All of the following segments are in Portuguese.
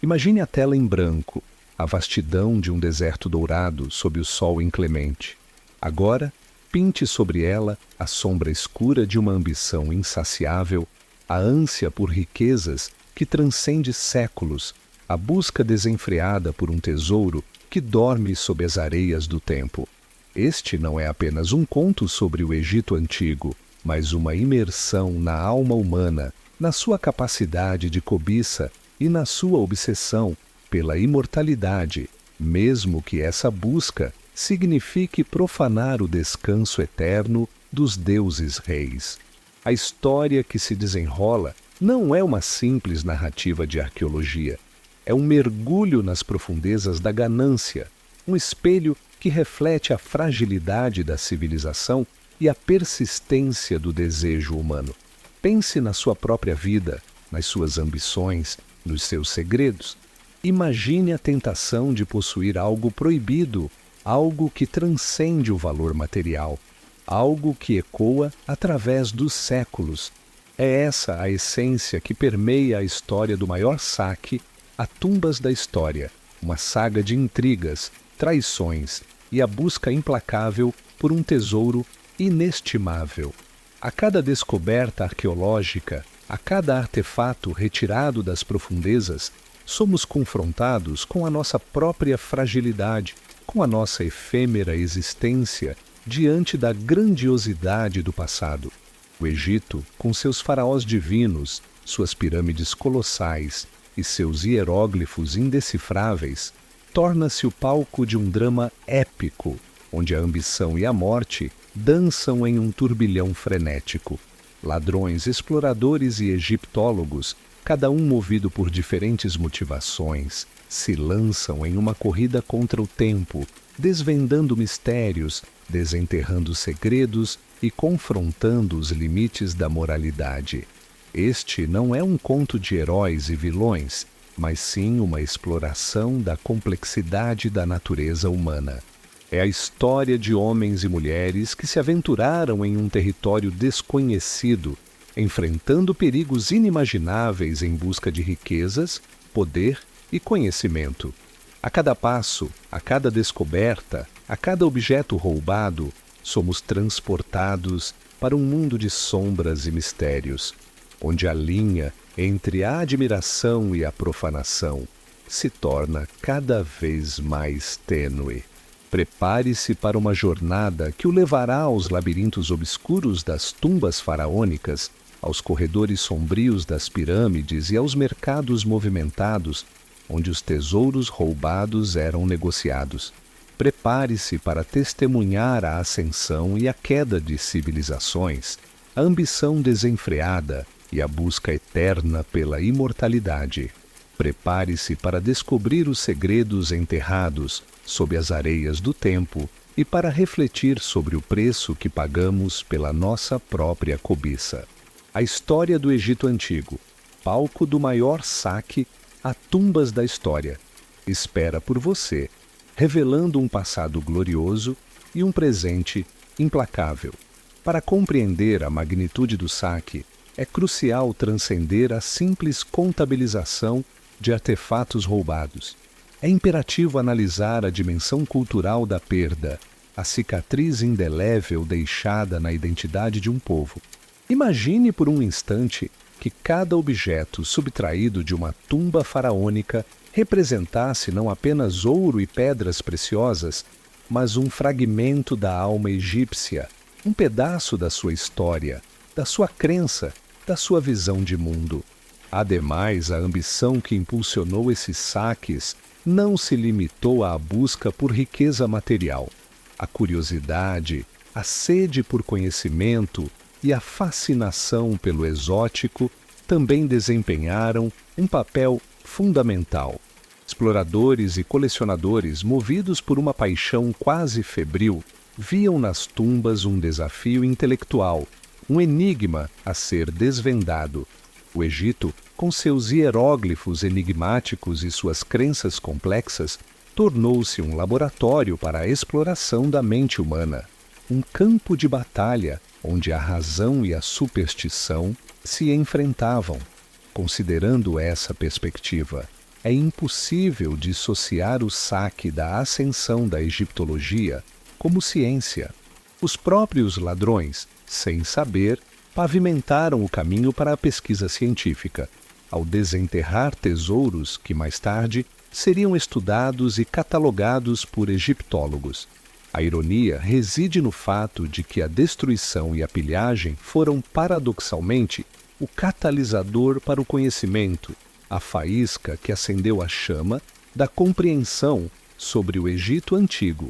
Imagine a tela em branco, a vastidão de um deserto dourado sob o sol inclemente. Agora, pinte sobre ela a sombra escura de uma ambição insaciável, a ânsia por riquezas que transcende séculos, a busca desenfreada por um tesouro que dorme sob as areias do tempo. Este não é apenas um conto sobre o Egito antigo, mas uma imersão na alma humana, na sua capacidade de cobiça e na sua obsessão pela imortalidade, mesmo que essa busca signifique profanar o descanso eterno dos deuses reis. A história que se desenrola não é uma simples narrativa de arqueologia. É um mergulho nas profundezas da ganância, um espelho que reflete a fragilidade da civilização e a persistência do desejo humano. Pense na sua própria vida, nas suas ambições, nos seus segredos. Imagine a tentação de possuir algo proibido, algo que transcende o valor material, algo que ecoa através dos séculos. É essa a essência que permeia a história do maior saque, a Tumbas da História, uma saga de intrigas, traições e a busca implacável por um tesouro inestimável. A cada descoberta arqueológica, a cada artefato retirado das profundezas, somos confrontados com a nossa própria fragilidade, com a nossa efêmera existência diante da grandiosidade do passado. O Egito, com seus faraós divinos, suas pirâmides colossais e seus hieróglifos indecifráveis, torna-se o palco de um drama épico, onde a ambição e a morte dançam em um turbilhão frenético. Ladrões, exploradores e egiptólogos, cada um movido por diferentes motivações, se lançam em uma corrida contra o tempo, desvendando mistérios, desenterrando segredos e confrontando os limites da moralidade. Este não é um conto de heróis e vilões, mas sim uma exploração da complexidade da natureza humana. É a história de homens e mulheres que se aventuraram em um território desconhecido, enfrentando perigos inimagináveis em busca de riquezas, poder e conhecimento. A cada passo, a cada descoberta, a cada objeto roubado, somos transportados para um mundo de sombras e mistérios, onde a linha entre a admiração e a profanação se torna cada vez mais tênue. Prepare-se para uma jornada que o levará aos labirintos obscuros das tumbas faraônicas, aos corredores sombrios das pirâmides e aos mercados movimentados, onde os tesouros roubados eram negociados. Prepare-se para testemunhar a ascensão e a queda de civilizações, a ambição desenfreada e a busca eterna pela imortalidade. Prepare-se para descobrir os segredos enterrados sob as areias do tempo e para refletir sobre o preço que pagamos pela nossa própria cobiça. A história do Egito Antigo, palco do maior saque a Tumbas da História, espera por você, revelando um passado glorioso e um presente implacável. Para compreender a magnitude do saque, é crucial transcender a simples contabilização de artefatos roubados. É imperativo analisar a dimensão cultural da perda, a cicatriz indelével deixada na identidade de um povo. Imagine por um instante que cada objeto subtraído de uma tumba faraônica representasse não apenas ouro e pedras preciosas, mas um fragmento da alma egípcia, um pedaço da sua história, da sua crença, da sua visão de mundo. Ademais, a ambição que impulsionou esses saques não se limitou à busca por riqueza material. A curiosidade, a sede por conhecimento e a fascinação pelo exótico também desempenharam um papel fundamental. Exploradores e colecionadores, movidos por uma paixão quase febril, viam nas tumbas um desafio intelectual, um enigma a ser desvendado. O Egito, com seus hieróglifos enigmáticos e suas crenças complexas, tornou-se um laboratório para a exploração da mente humana, um campo de batalha onde a razão e a superstição se enfrentavam. Considerando essa perspectiva, é impossível dissociar o saque da ascensão da egiptologia como ciência. Os próprios ladrões, sem saber, pavimentaram o caminho para a pesquisa científica, ao desenterrar tesouros que mais tarde seriam estudados e catalogados por egiptólogos. A ironia reside no fato de que a destruição e a pilhagem foram, paradoxalmente, o catalisador para o conhecimento, a faísca que acendeu a chama da compreensão sobre o Egito Antigo.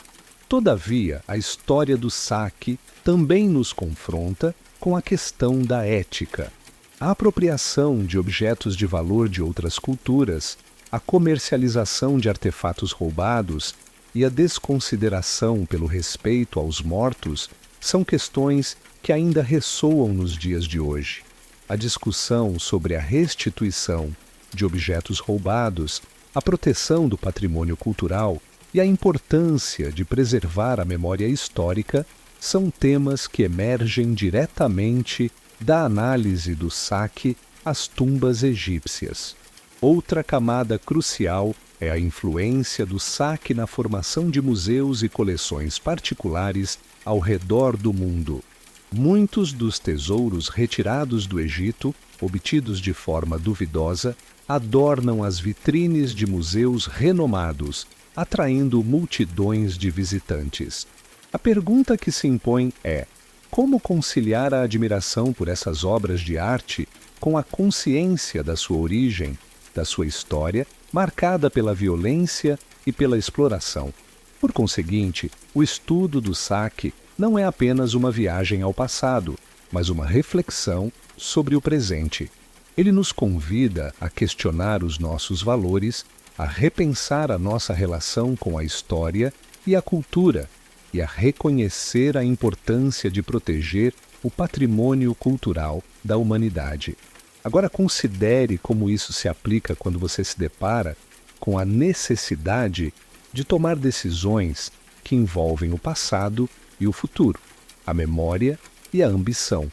Todavia, a história do saque também nos confronta com a questão da ética. A apropriação de objetos de valor de outras culturas, a comercialização de artefatos roubados e a desconsideração pelo respeito aos mortos são questões que ainda ressoam nos dias de hoje. A discussão sobre a restituição de objetos roubados, a proteção do patrimônio cultural e a importância de preservar a memória histórica são temas que emergem diretamente da análise do saque às tumbas egípcias. Outra camada crucial é a influência do saque na formação de museus e coleções particulares ao redor do mundo. Muitos dos tesouros retirados do Egito, obtidos de forma duvidosa, adornam as vitrines de museus renomados, atraindo multidões de visitantes. A pergunta que se impõe é: como conciliar a admiração por essas obras de arte com a consciência da sua origem, da sua história, marcada pela violência e pela exploração? Por conseguinte, o estudo do saque não é apenas uma viagem ao passado, mas uma reflexão sobre o presente. Ele nos convida a questionar os nossos valores, a repensar a nossa relação com a história e a cultura, e a reconhecer a importância de proteger o patrimônio cultural da humanidade. Agora considere como isso se aplica quando você se depara com a necessidade de tomar decisões que envolvem o passado e o futuro, a memória e a ambição.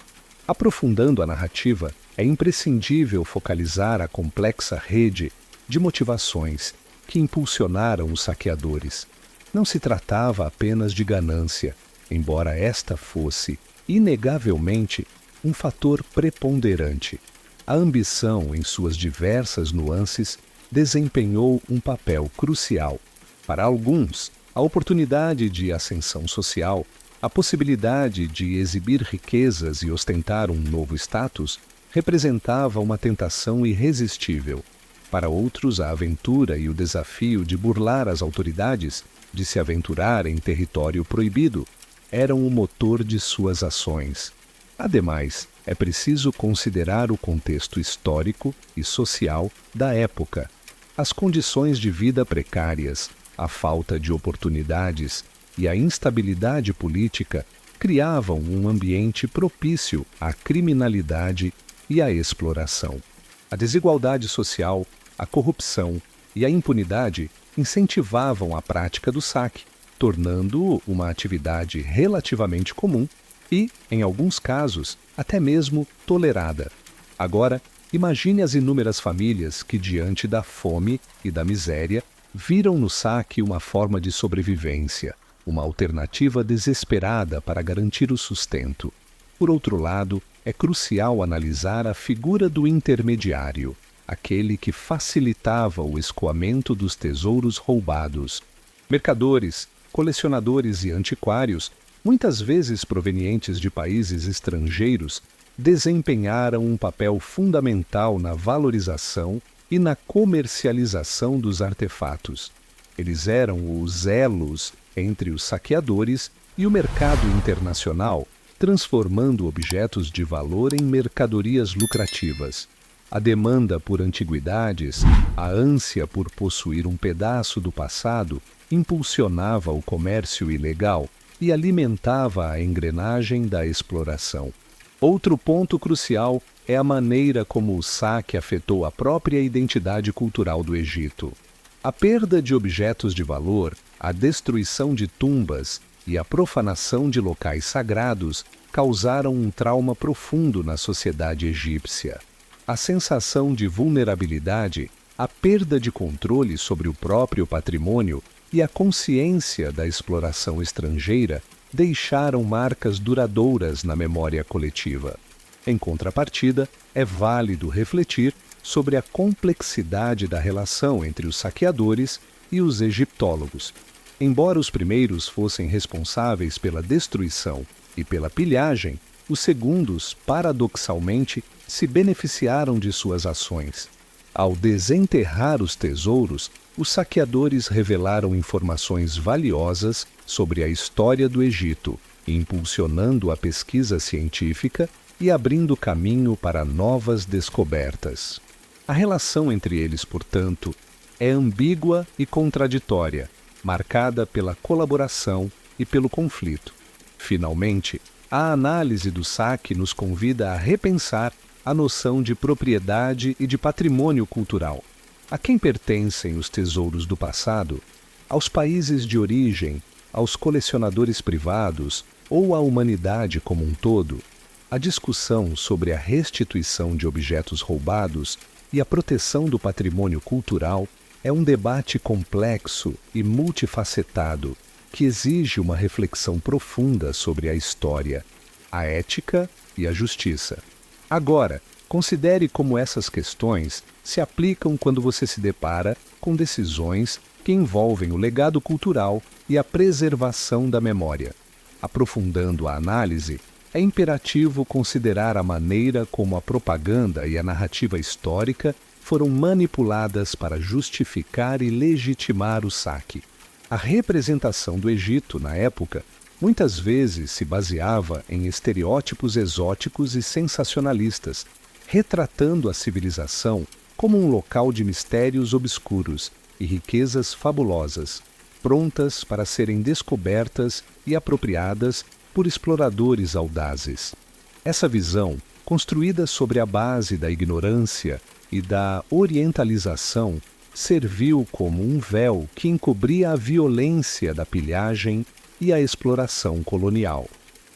Aprofundando a narrativa, é imprescindível focalizar a complexa rede de motivações que impulsionaram os saqueadores. Não se tratava apenas de ganância, embora esta fosse, inegavelmente, um fator preponderante. A ambição, em suas diversas nuances, desempenhou um papel crucial. Para alguns, a oportunidade de ascensão social, a possibilidade de exibir riquezas e ostentar um novo status, representava uma tentação irresistível. Para outros, a aventura e o desafio de burlar as autoridades, de se aventurar em território proibido, eram o motor de suas ações. Ademais, é preciso considerar o contexto histórico e social da época. As condições de vida precárias, a falta de oportunidades e a instabilidade política criavam um ambiente propício à criminalidade e à exploração. A desigualdade social, a corrupção e a impunidade incentivavam a prática do saque, tornando-o uma atividade relativamente comum e, em alguns casos, até mesmo tolerada. Agora, imagine as inúmeras famílias que, diante da fome e da miséria, viram no saque uma forma de sobrevivência, uma alternativa desesperada para garantir o sustento. Por outro lado, é crucial analisar a figura do intermediário, aquele que facilitava o escoamento dos tesouros roubados. Mercadores, colecionadores e antiquários, muitas vezes provenientes de países estrangeiros, desempenharam um papel fundamental na valorização e na comercialização dos artefatos. Eles eram os elos entre os saqueadores e o mercado internacional, transformando objetos de valor em mercadorias lucrativas. A demanda por antiguidades, a ânsia por possuir um pedaço do passado, impulsionava o comércio ilegal e alimentava a engrenagem da exploração. Outro ponto crucial é a maneira como o saque afetou a própria identidade cultural do Egito. A perda de objetos de valor, a destruição de tumbas e a profanação de locais sagrados causaram um trauma profundo na sociedade egípcia. A sensação de vulnerabilidade A perda de controle sobre o próprio patrimônio e a consciência da exploração estrangeira deixaram marcas duradouras na memória coletiva. Em contrapartida, é válido refletir sobre a complexidade da relação entre os saqueadores e os egiptólogos. Embora os primeiros fossem responsáveis pela destruição e pela pilhagem, os segundos, paradoxalmente, se beneficiaram de suas ações. Ao desenterrar os tesouros, os saqueadores revelaram informações valiosas sobre a história do Egito, impulsionando a pesquisa científica e abrindo caminho para novas descobertas. A relação entre eles, portanto, é ambígua e contraditória, marcada pela colaboração e pelo conflito. Finalmente, a análise do saque nos convida a repensar a noção de propriedade e de patrimônio cultural. A quem pertencem os tesouros do passado? Aos países de origem, aos colecionadores privados ou à humanidade como um todo? A discussão sobre a restituição de objetos roubados e a proteção do patrimônio cultural é um debate complexo e multifacetado que exige uma reflexão profunda sobre a história, a ética e a justiça. Agora, considere como essas questões se aplicam quando você se depara com decisões que envolvem o legado cultural e a preservação da memória. Aprofundando a análise, é imperativo considerar a maneira como a propaganda e a narrativa histórica foram manipuladas para justificar e legitimar o saque. A representação do Egito, na época, muitas vezes se baseava em estereótipos exóticos e sensacionalistas, retratando a civilização como um local de mistérios obscuros e riquezas fabulosas, prontas para serem descobertas e apropriadas por exploradores audazes. Essa visão, construída sobre a base da ignorância e da orientalização, serviu como um véu que encobria a violência da pilhagem e a exploração colonial.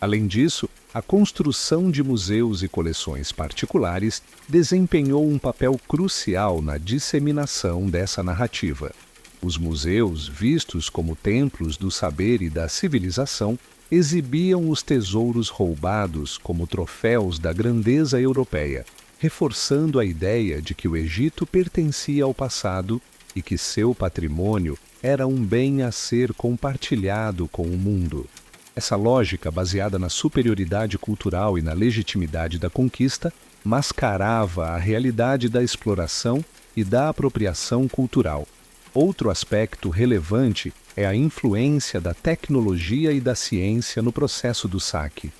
Além disso, a construção de museus e coleções particulares desempenhou um papel crucial na disseminação dessa narrativa. Os museus, vistos como templos do saber e da civilização, exibiam os tesouros roubados como troféus da grandeza europeia, reforçando a ideia de que o Egito pertencia ao passado e que seu patrimônio era um bem a ser compartilhado com o mundo. Essa lógica, baseada na superioridade cultural e na legitimidade da conquista, mascarava a realidade da exploração e da apropriação cultural. Outro aspecto relevante é a influência da tecnologia e da ciência no processo do saque.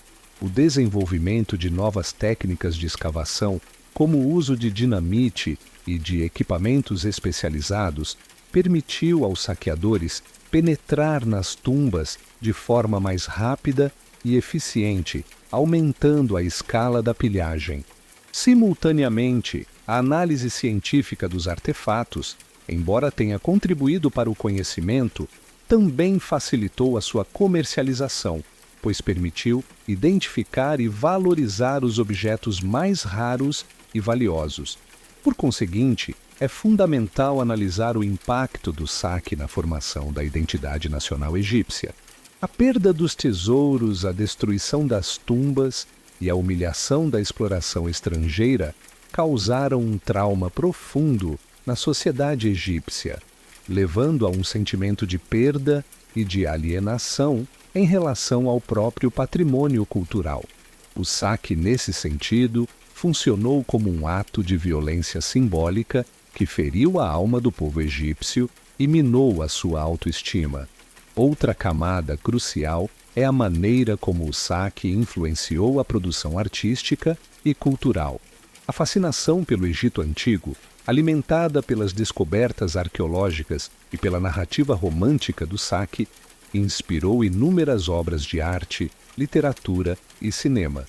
O desenvolvimento de novas técnicas de escavação, como o uso de dinamite e de equipamentos especializados, permitiu aos saqueadores penetrar nas tumbas de forma mais rápida e eficiente, aumentando a escala da pilhagem. Simultaneamente, a análise científica dos artefatos, embora tenha contribuído para o conhecimento, também facilitou a sua comercialização, pois permitiu identificar e valorizar os objetos mais raros e valiosos. Por conseguinte, é fundamental analisar o impacto do saque na formação da identidade nacional egípcia. A perda dos tesouros, a destruição das tumbas e a humilhação da exploração estrangeira causaram um trauma profundo na sociedade egípcia, levando a um sentimento de perda e de alienação em relação ao próprio patrimônio cultural. O saque, nesse sentido, funcionou como um ato de violência simbólica que feriu a alma do povo egípcio e minou a sua autoestima. Outra camada crucial é a maneira como o saque influenciou a produção artística e cultural. A fascinação pelo Egito Antigo, alimentada pelas descobertas arqueológicas e pela narrativa romântica do saque, inspirou inúmeras obras de arte, literatura e cinema.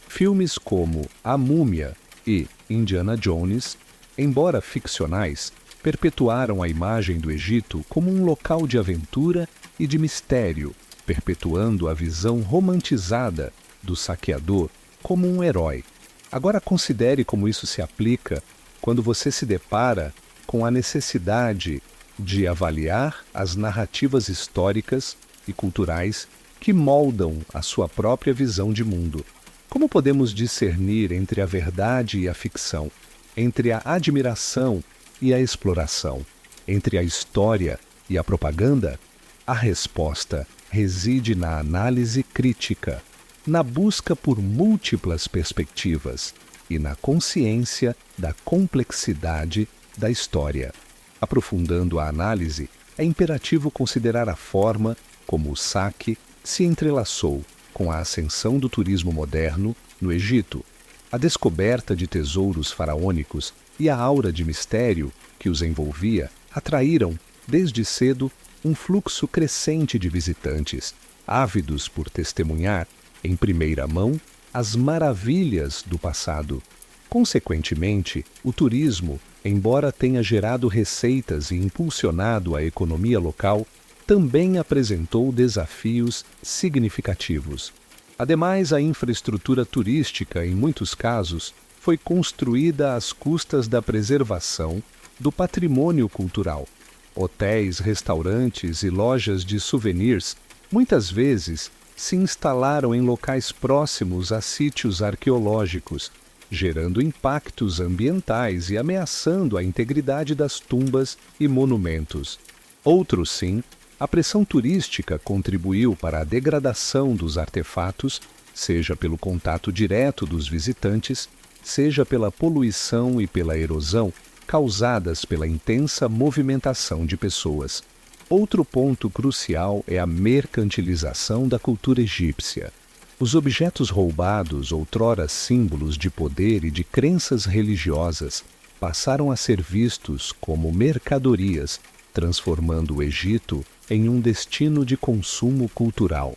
Filmes como A Múmia e Indiana Jones, embora ficcionais, perpetuaram a imagem do Egito como um local de aventura e de mistério, perpetuando a visão romantizada do saqueador como um herói. Agora considere como isso se aplica quando você se depara com a necessidade de avaliar as narrativas históricas e culturais que moldam a sua própria visão de mundo. Como podemos discernir entre a verdade e a ficção, entre a admiração e a exploração, entre a história e a propaganda? A resposta reside na análise crítica, na busca por múltiplas perspectivas e na consciência da complexidade da história. Aprofundando a análise, é imperativo considerar a forma como o saque se entrelaçou com a ascensão do turismo moderno no Egito, a descoberta de tesouros faraônicos e a aura de mistério que os envolvia atraíram, desde cedo, um fluxo crescente de visitantes, ávidos por testemunhar, em primeira mão, as maravilhas do passado. Consequentemente, o turismo, embora tenha gerado receitas e impulsionado a economia local, também apresentou desafios significativos. Ademais, a infraestrutura turística, em muitos casos, foi construída às custas da preservação do patrimônio cultural. Hotéis, restaurantes e lojas de souvenirs muitas vezes se instalaram em locais próximos a sítios arqueológicos, gerando impactos ambientais e ameaçando a integridade das tumbas e monumentos. Outros sim, a pressão turística contribuiu para a degradação dos artefatos, seja pelo contato direto dos visitantes, seja pela poluição e pela erosão causadas pela intensa movimentação de pessoas. Outro ponto crucial é a mercantilização da cultura egípcia. Os objetos roubados, outrora símbolos de poder e de crenças religiosas, passaram a ser vistos como mercadorias, transformando o Egito em um destino de consumo cultural.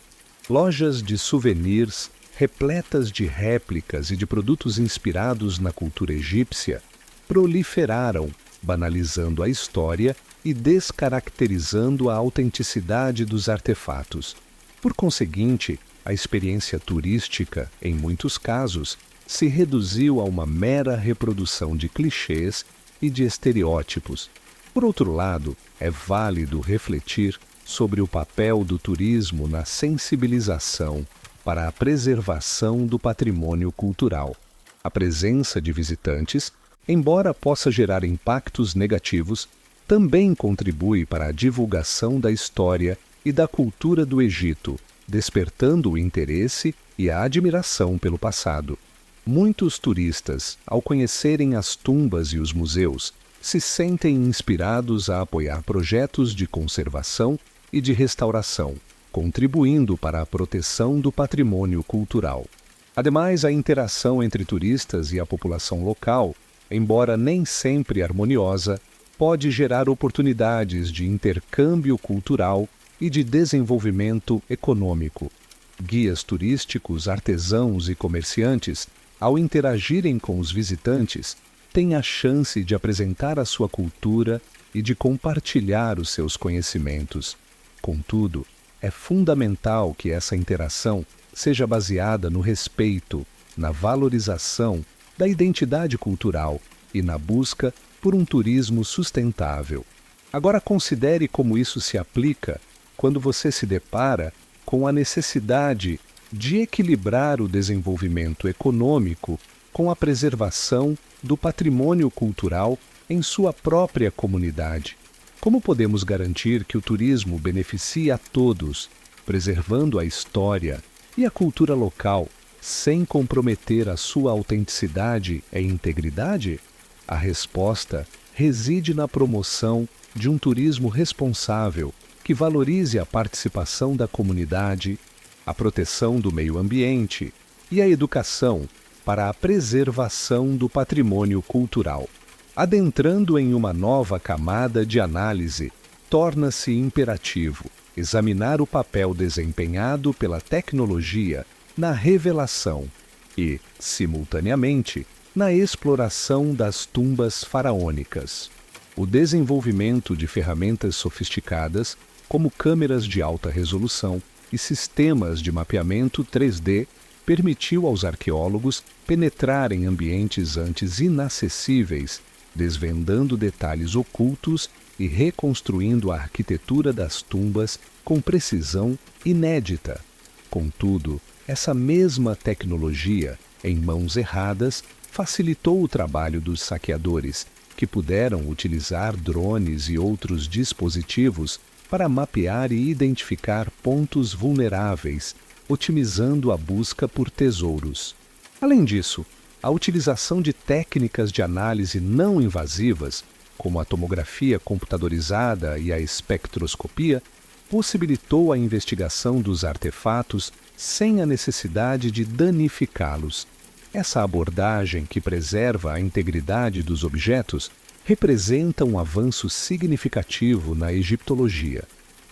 Lojas de souvenirs, repletas de réplicas e de produtos inspirados na cultura egípcia, proliferaram, banalizando a história e descaracterizando a autenticidade dos artefatos. Por conseguinte, a experiência turística, em muitos casos, se reduziu a uma mera reprodução de clichês e de estereótipos. Por outro lado, é válido refletir sobre o papel do turismo na sensibilização para a preservação do patrimônio cultural. A presença de visitantes, embora possa gerar impactos negativos, também contribui para a divulgação da história e da cultura do Egito, despertando o interesse e a admiração pelo passado. Muitos turistas, ao conhecerem as tumbas e os museus, se sentem inspirados a apoiar projetos de conservação e de restauração, contribuindo para a proteção do patrimônio cultural. Ademais, a interação entre turistas e a população local, embora nem sempre harmoniosa, pode gerar oportunidades de intercâmbio cultural e de desenvolvimento econômico. Guias turísticos, artesãos e comerciantes, ao interagirem com os visitantes, têm a chance de apresentar a sua cultura e de compartilhar os seus conhecimentos. Contudo, é fundamental que essa interação seja baseada no respeito, na valorização da identidade cultural e na busca por um turismo sustentável. Agora considere como isso se aplica quando você se depara com a necessidade de equilibrar o desenvolvimento econômico com a preservação do patrimônio cultural em sua própria comunidade. Como podemos garantir que o turismo beneficie a todos, preservando a história e a cultura local, sem comprometer a sua autenticidade e integridade? A resposta reside na promoção de um turismo responsável que valorize a participação da comunidade, a proteção do meio ambiente e a educação para a preservação do patrimônio cultural. Adentrando em uma nova camada de análise, torna-se imperativo examinar o papel desempenhado pela tecnologia na revelação e, simultaneamente, na exploração das tumbas faraônicas. O desenvolvimento de ferramentas sofisticadas, como câmeras de alta resolução e sistemas de mapeamento 3D, permitiu aos arqueólogos penetrar em ambientes antes inacessíveis desvendando detalhes ocultos e reconstruindo a arquitetura das tumbas com precisão inédita. Contudo, essa mesma tecnologia, em mãos erradas, facilitou o trabalho dos saqueadores, que puderam utilizar drones e outros dispositivos para mapear e identificar pontos vulneráveis, otimizando a busca por tesouros. Além disso, a utilização de técnicas de análise não invasivas, como a tomografia computadorizada e a espectroscopia, possibilitou a investigação dos artefatos sem a necessidade de danificá-los. Essa abordagem, que preserva a integridade dos objetos, representa um avanço significativo na egiptologia.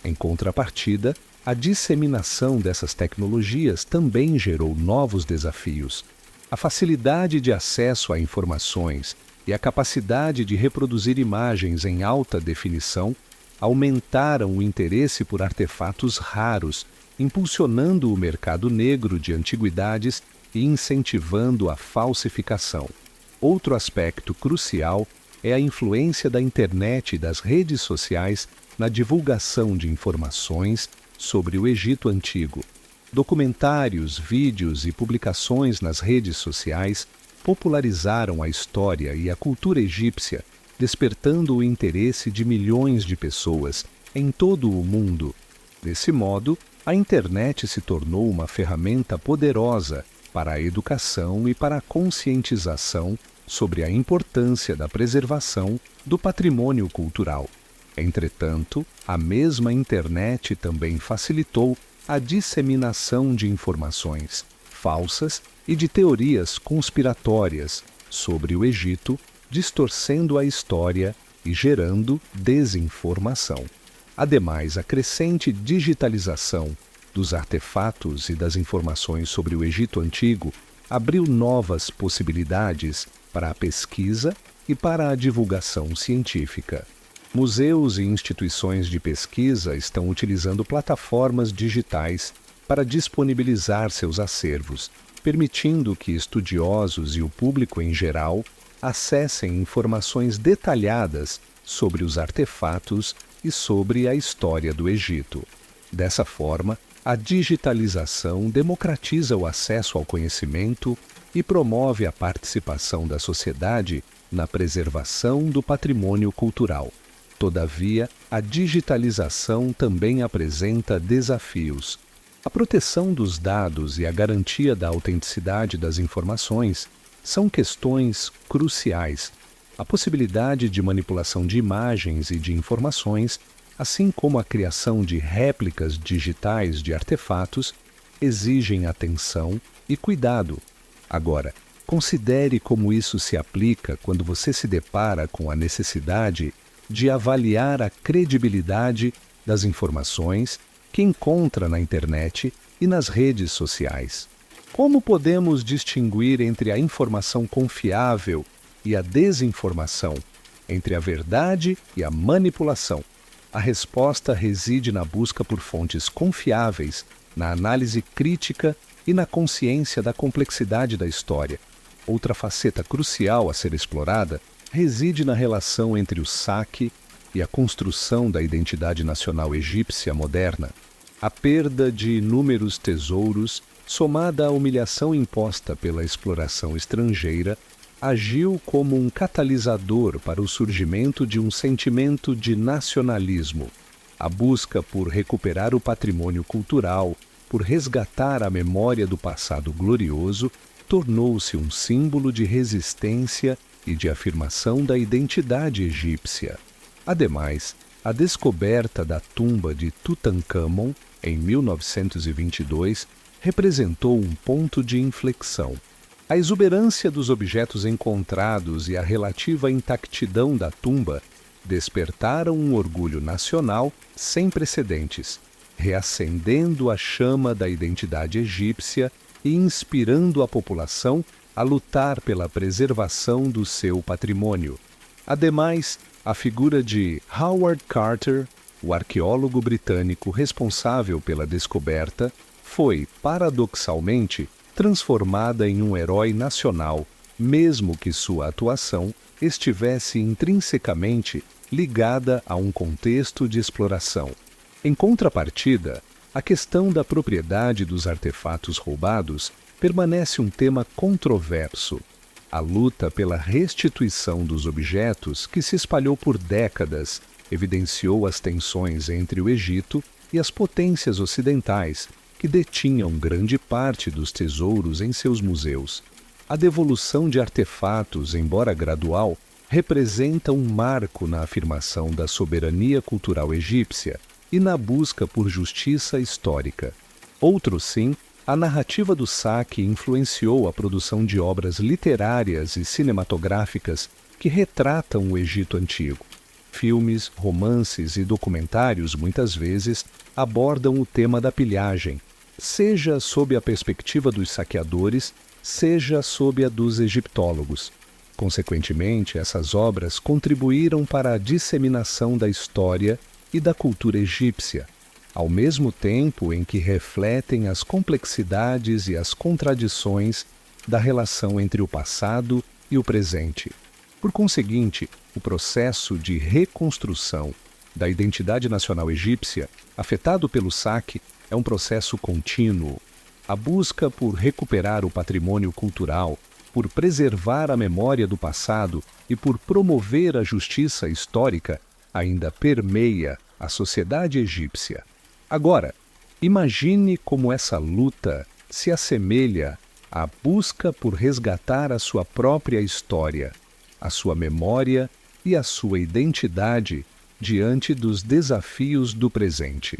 Em contrapartida, a disseminação dessas tecnologias também gerou novos desafios. A facilidade de acesso a informações e a capacidade de reproduzir imagens em alta definição aumentaram o interesse por artefatos raros, impulsionando o mercado negro de antiguidades e incentivando a falsificação. Outro aspecto crucial é a influência da internet e das redes sociais na divulgação de informações sobre o Egito Antigo. Documentários, vídeos e publicações nas redes sociais popularizaram a história e a cultura egípcia, despertando o interesse de milhões de pessoas em todo o mundo. Desse modo, a internet se tornou uma ferramenta poderosa para a educação e para a conscientização sobre a importância da preservação do patrimônio cultural. Entretanto, a mesma internet também facilitou a disseminação de informações falsas e de teorias conspiratórias sobre o Egito, distorcendo a história e gerando desinformação. Ademais, a crescente digitalização dos artefatos e das informações sobre o Egito Antigo abriu novas possibilidades para a pesquisa e para a divulgação científica. Museus e instituições de pesquisa estão utilizando plataformas digitais para disponibilizar seus acervos, permitindo que estudiosos e o público em geral acessem informações detalhadas sobre os artefatos e sobre a história do Egito. Dessa forma, a digitalização democratiza o acesso ao conhecimento e promove a participação da sociedade na preservação do patrimônio cultural. Todavia, a digitalização também apresenta desafios. A proteção dos dados e a garantia da autenticidade das informações são questões cruciais. A possibilidade de manipulação de imagens e de informações, assim como a criação de réplicas digitais de artefatos, exigem atenção e cuidado. Agora, considere como isso se aplica quando você se depara com a necessidade de avaliar a credibilidade das informações que encontra na internet e nas redes sociais. Como podemos distinguir entre a informação confiável e a desinformação, entre a verdade e a manipulação? A resposta reside na busca por fontes confiáveis, na análise crítica e na consciência da complexidade da história. Outra faceta crucial a ser explorada reside na relação entre o saque e a construção da identidade nacional egípcia moderna. A perda de inúmeros tesouros, somada à humilhação imposta pela exploração estrangeira, agiu como um catalisador para o surgimento de um sentimento de nacionalismo. A busca por recuperar o patrimônio cultural, por resgatar a memória do passado glorioso, tornou-se um símbolo de resistência e de afirmação da identidade egípcia. Ademais, a descoberta da tumba de Tutancâmon, em 1922, representou um ponto de inflexão. A exuberância dos objetos encontrados e a relativa intactidão da tumba despertaram um orgulho nacional sem precedentes, reacendendo a chama da identidade egípcia e inspirando a população a lutar pela preservação do seu patrimônio. Ademais, a figura de Howard Carter, o arqueólogo britânico responsável pela descoberta, foi, paradoxalmente, transformada em um herói nacional mesmo que sua atuação estivesse intrinsecamente ligada a um contexto de exploração. Em contrapartida, a questão da propriedade dos artefatos roubados permanece um tema controverso. A luta pela restituição dos objetos, que se espalhou por décadas, evidenciou as tensões entre o Egito e as potências ocidentais, que detinham grande parte dos tesouros em seus museus. A devolução de artefatos, embora gradual, representa um marco na afirmação da soberania cultural egípcia e na busca por justiça histórica. Outro sim, a narrativa do saque influenciou a produção de obras literárias e cinematográficas que retratam o Egito antigo. Filmes, romances e documentários muitas vezes abordam o tema da pilhagem, seja sob a perspectiva dos saqueadores, seja sob a dos egiptólogos. Consequentemente, essas obras contribuíram para a disseminação da história e da cultura egípcia, ao mesmo tempo em que refletem as complexidades e as contradições da relação entre o passado e o presente. Por conseguinte, o processo de reconstrução da identidade nacional egípcia, afetado pelo saque, é um processo contínuo. A busca por recuperar o patrimônio cultural, por preservar a memória do passado e por promover a justiça histórica ainda permeia a sociedade egípcia. Agora, imagine como essa luta se assemelha à busca por resgatar a sua própria história, a sua memória e a sua identidade diante dos desafios do presente.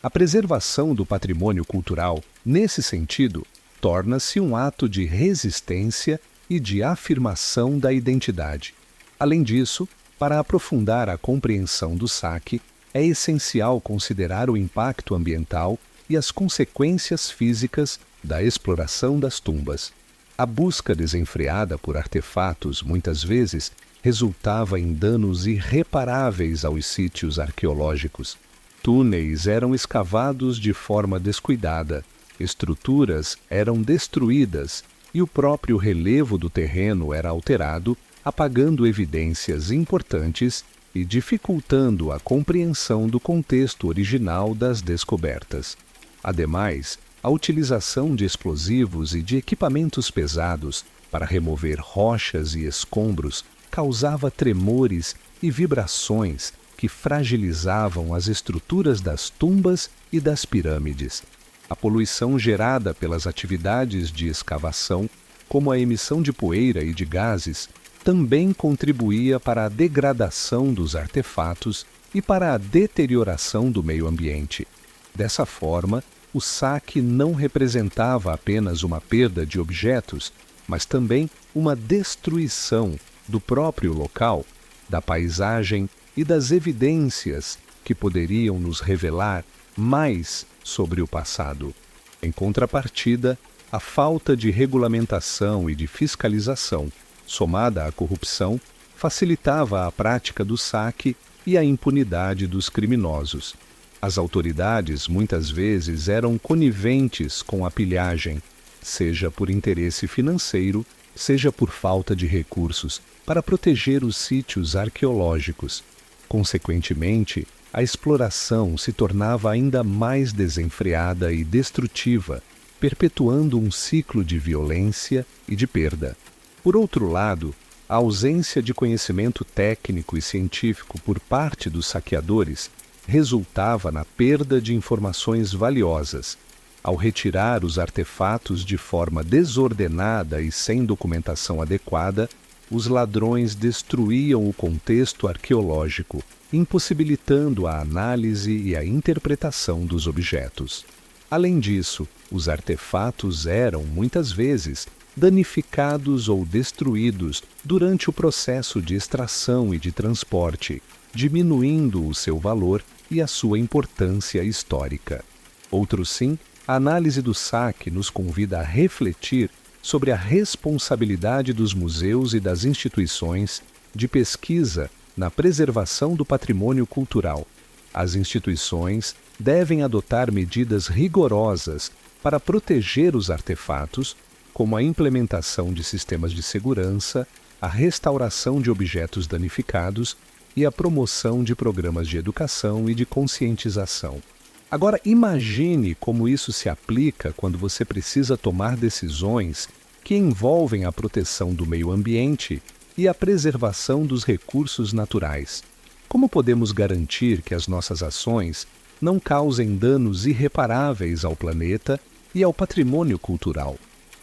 A preservação do patrimônio cultural, nesse sentido, torna-se um ato de resistência e de afirmação da identidade. Além disso, para aprofundar a compreensão do saque, é essencial considerar o impacto ambiental e as consequências físicas da exploração das tumbas. A busca desenfreada por artefatos, muitas vezes, resultava em danos irreparáveis aos sítios arqueológicos. Túneis eram escavados de forma descuidada, estruturas eram destruídas e o próprio relevo do terreno era alterado, apagando evidências importantes e dificultando a compreensão do contexto original das descobertas. Ademais, a utilização de explosivos e de equipamentos pesados para remover rochas e escombros causava tremores e vibrações que fragilizavam as estruturas das tumbas e das pirâmides. A poluição gerada pelas atividades de escavação, como a emissão de poeira e de gases, também contribuía para a degradação dos artefatos e para a deterioração do meio ambiente. Dessa forma, o saque não representava apenas uma perda de objetos, mas também uma destruição do próprio local, da paisagem e das evidências que poderiam nos revelar mais sobre o passado. Em contrapartida, a falta de regulamentação e de fiscalização, somada à corrupção, facilitava a prática do saque e a impunidade dos criminosos. As autoridades muitas vezes eram coniventes com a pilhagem, seja por interesse financeiro, seja por falta de recursos, para proteger os sítios arqueológicos. Consequentemente, a exploração se tornava ainda mais desenfreada e destrutiva, perpetuando um ciclo de violência e de perda. Por outro lado, a ausência de conhecimento técnico e científico por parte dos saqueadores resultava na perda de informações valiosas. Ao retirar os artefatos de forma desordenada e sem documentação adequada, os ladrões destruíam o contexto arqueológico, impossibilitando a análise e a interpretação dos objetos. Além disso, os artefatos eram, muitas vezes, danificados ou destruídos durante o processo de extração e de transporte, diminuindo o seu valor e a sua importância histórica. Outro sim, a análise do saque nos convida a refletir sobre a responsabilidade dos museus e das instituições de pesquisa na preservação do patrimônio cultural. As instituições devem adotar medidas rigorosas para proteger os artefatos, como a implementação de sistemas de segurança, a restauração de objetos danificados e a promoção de programas de educação e de conscientização. Agora, imagine como isso se aplica quando você precisa tomar decisões que envolvem a proteção do meio ambiente e a preservação dos recursos naturais. Como podemos garantir que as nossas ações não causem danos irreparáveis ao planeta e ao patrimônio cultural?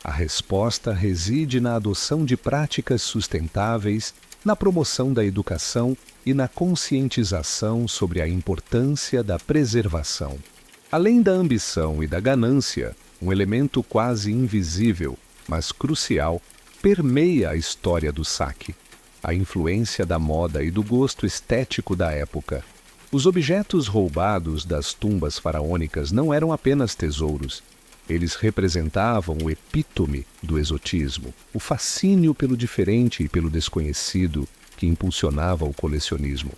A resposta reside na adoção de práticas sustentáveis, na promoção da educação e na conscientização sobre a importância da preservação. Além da ambição e da ganância, um elemento quase invisível, mas crucial, permeia a história do saque: a influência da moda e do gosto estético da época. Os objetos roubados das tumbas faraônicas não eram apenas tesouros. Eles representavam o epítome do exotismo, o fascínio pelo diferente e pelo desconhecido que impulsionava o colecionismo.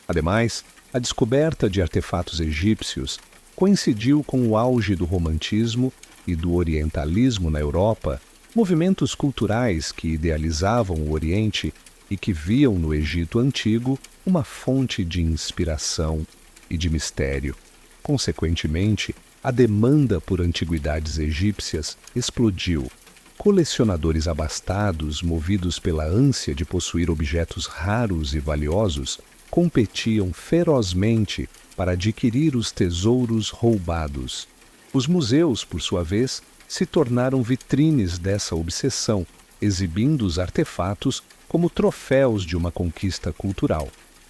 Ademais, a descoberta de artefatos egípcios coincidiu com o auge do romantismo e do orientalismo na Europa, movimentos culturais que idealizavam o Oriente e que viam no Egito Antigo uma fonte de inspiração e de mistério. Consequentemente, a demanda por antiguidades egípcias explodiu. Colecionadores abastados, movidos pela ânsia de possuir objetos raros e valiosos, competiam ferozmente para adquirir os tesouros roubados. Os museus, por sua vez, se tornaram vitrines dessa obsessão, exibindo os artefatos como troféus de uma conquista cultural.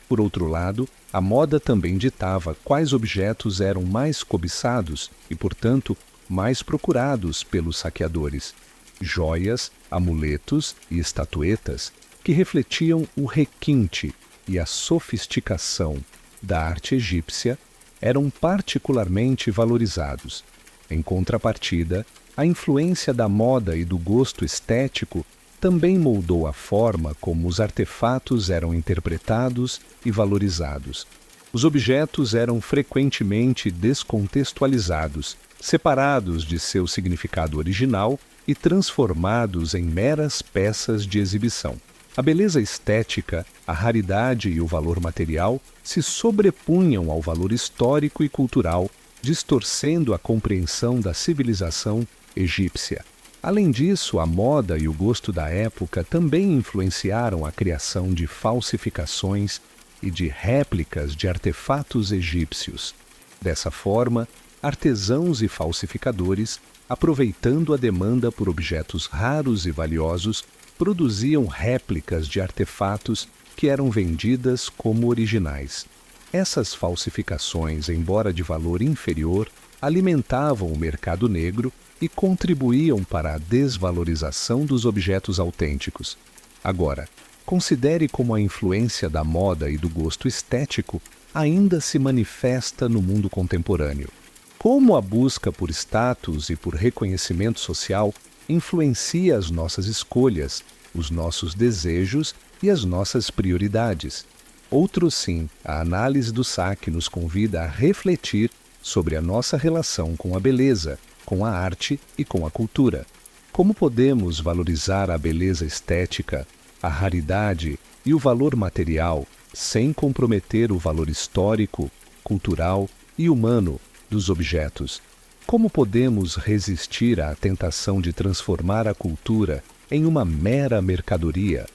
Por outro lado, a moda também ditava quais objetos eram mais cobiçados e, portanto, mais procurados pelos saqueadores. Joias, amuletos e estatuetas que refletiam o requinte e a sofisticação da arte egípcia eram particularmente valorizados. Em contrapartida, a influência da moda e do gosto estético também moldou a forma como os artefatos eram interpretados e valorizados. Os objetos eram frequentemente descontextualizados, separados de seu significado original e transformados em meras peças de exibição. A beleza estética, a raridade e o valor material se sobrepunham ao valor histórico e cultural, distorcendo a compreensão da civilização egípcia. Além disso, a moda e o gosto da época também influenciaram a criação de falsificações e de réplicas de artefatos egípcios. Dessa forma, artesãos e falsificadores, aproveitando a demanda por objetos raros e valiosos, produziam réplicas de artefatos que eram vendidas como originais. Essas falsificações, embora de valor inferior, alimentavam o mercado negro e contribuíam para a desvalorização dos objetos autênticos. Agora, considere como a influência da moda e do gosto estético ainda se manifesta no mundo contemporâneo. Como a busca por status e por reconhecimento social influencia as nossas escolhas, os nossos desejos e as nossas prioridades. Outro sim, a análise do saque nos convida a refletir sobre a nossa relação com a beleza, com a arte e com a cultura. Como podemos valorizar a beleza estética, a raridade e o valor material sem comprometer o valor histórico, cultural e humano dos objetos? Como podemos resistir à tentação de transformar a cultura em uma mera mercadoria,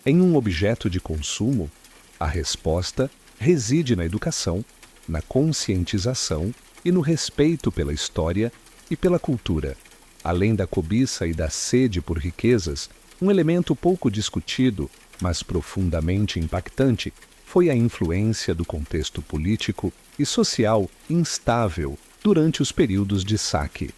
em um objeto de consumo? A resposta reside na educação, na conscientização e no respeito pela história e pela cultura. Além da cobiça e da sede por riquezas, um elemento pouco discutido, mas profundamente impactante, foi a influência do contexto político e social instável durante os períodos de saque.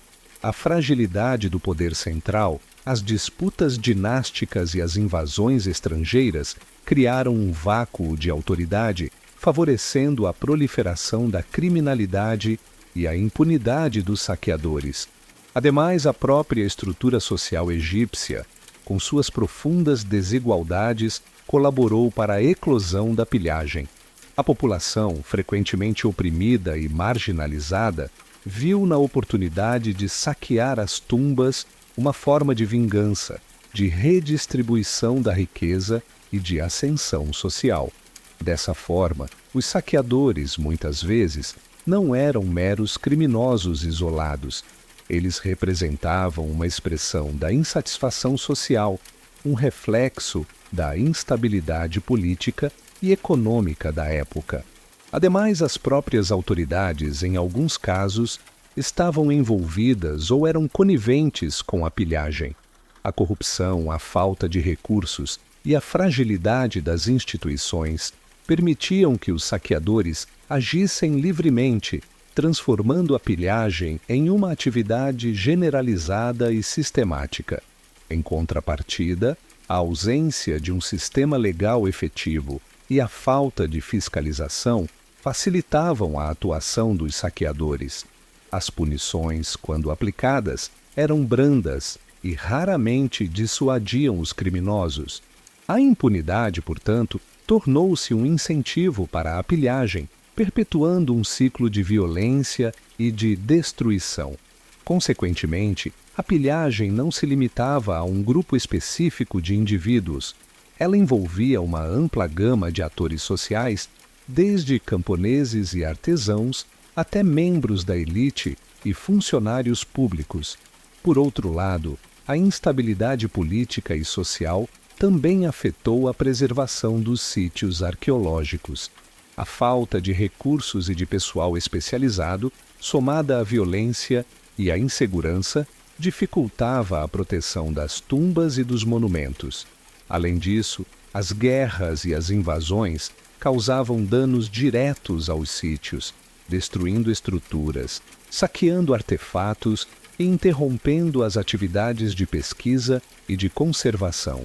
A fragilidade do poder central, as disputas dinásticas e as invasões estrangeiras criaram um vácuo de autoridade, favorecendo a proliferação da criminalidade e a impunidade dos saqueadores. Ademais, a própria estrutura social egípcia, com suas profundas desigualdades, colaborou para a eclosão da pilhagem. A população, frequentemente oprimida e marginalizada, viu na oportunidade de saquear as tumbas uma forma de vingança, de redistribuição da riqueza e de ascensão social. Dessa forma, os saqueadores, muitas vezes, não eram meros criminosos isolados. Eles representavam uma expressão da insatisfação social, um reflexo da instabilidade política e econômica da época. Ademais, as próprias autoridades, em alguns casos, estavam envolvidas ou eram coniventes com a pilhagem. A corrupção, a falta de recursos e a fragilidade das instituições permitiam que os saqueadores agissem livremente, transformando a pilhagem em uma atividade generalizada e sistemática. Em contrapartida, a ausência de um sistema legal efetivo e a falta de fiscalização facilitavam a atuação dos saqueadores. As punições, quando aplicadas, eram brandas e raramente dissuadiam os criminosos. A impunidade, portanto, tornou-se um incentivo para a pilhagem, perpetuando um ciclo de violência e de destruição. Consequentemente, a pilhagem não se limitava a um grupo específico de indivíduos. Ela envolvia uma ampla gama de atores sociais, desde camponeses e artesãos até membros da elite e funcionários públicos. Por outro lado, a instabilidade política e social também afetou a preservação dos sítios arqueológicos. A falta de recursos e de pessoal especializado, somada à violência e à insegurança, dificultava a proteção das tumbas e dos monumentos. Além disso, as guerras e as invasões causavam danos diretos aos sítios, destruindo estruturas, saqueando artefatos e interrompendo as atividades de pesquisa e de conservação.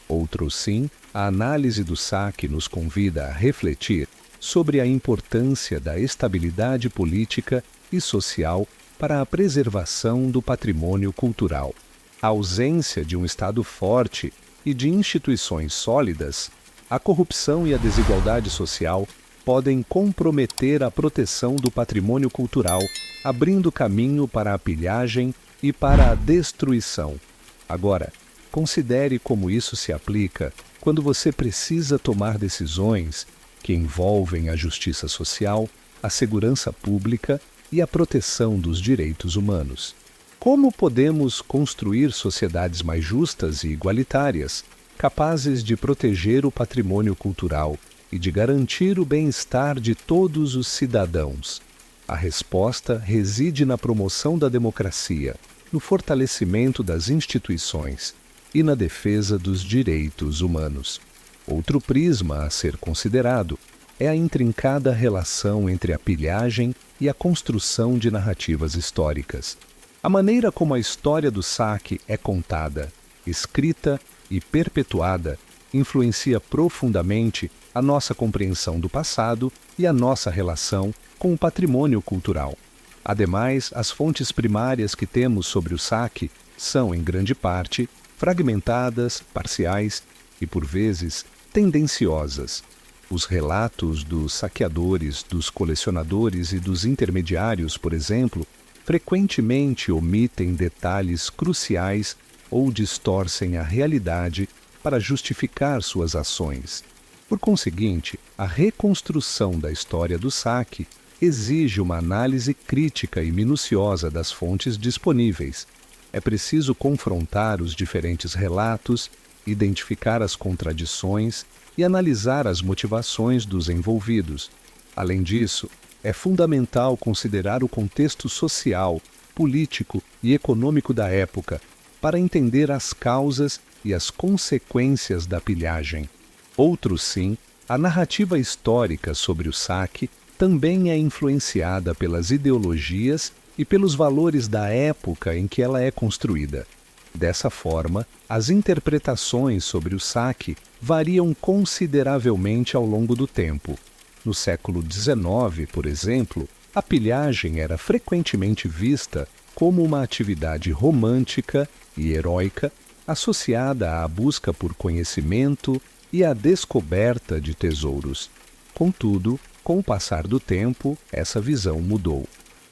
Outro sim, a análise do saque nos convida a refletir sobre a importância da estabilidade política e social para a preservação do patrimônio cultural. A ausência de um Estado forte e de instituições sólidas, a corrupção e a desigualdade social podem comprometer a proteção do patrimônio cultural, abrindo caminho para a pilhagem e para a destruição. Agora, considere como isso se aplica quando você precisa tomar decisões que envolvem a justiça social, a segurança pública e a proteção dos direitos humanos. Como podemos construir sociedades mais justas e igualitárias, capazes de proteger o patrimônio cultural e de garantir o bem-estar de todos os cidadãos? A resposta reside na promoção da democracia, no fortalecimento das instituições e na defesa dos direitos humanos. Outro prisma a ser considerado é a intrincada relação entre a pilhagem e a construção de narrativas históricas. A maneira como a história do saque é contada, escrita e perpetuada influencia profundamente a nossa compreensão do passado e a nossa relação com o patrimônio cultural. Ademais, as fontes primárias que temos sobre o saque são, em grande parte, fragmentadas, parciais e, por vezes, tendenciosas. Os relatos dos saqueadores, dos colecionadores e dos intermediários, por exemplo, frequentemente omitem detalhes cruciais ou distorcem a realidade para justificar suas ações. Por conseguinte, a reconstrução da história do saque exige uma análise crítica e minuciosa das fontes disponíveis. É preciso confrontar os diferentes relatos, identificar as contradições e analisar as motivações dos envolvidos. Além disso, é fundamental considerar o contexto social, político e econômico da época para entender as causas e as consequências da pilhagem. Outro sim, a narrativa histórica sobre o saque também é influenciada pelas ideologias e pelos valores da época em que ela é construída. Dessa forma, as interpretações sobre o saque variam consideravelmente ao longo do tempo. No século XIX, por exemplo, a pilhagem era frequentemente vista como uma atividade romântica e heróica associada à busca por conhecimento e à descoberta de tesouros. Contudo, com o passar do tempo, essa visão mudou.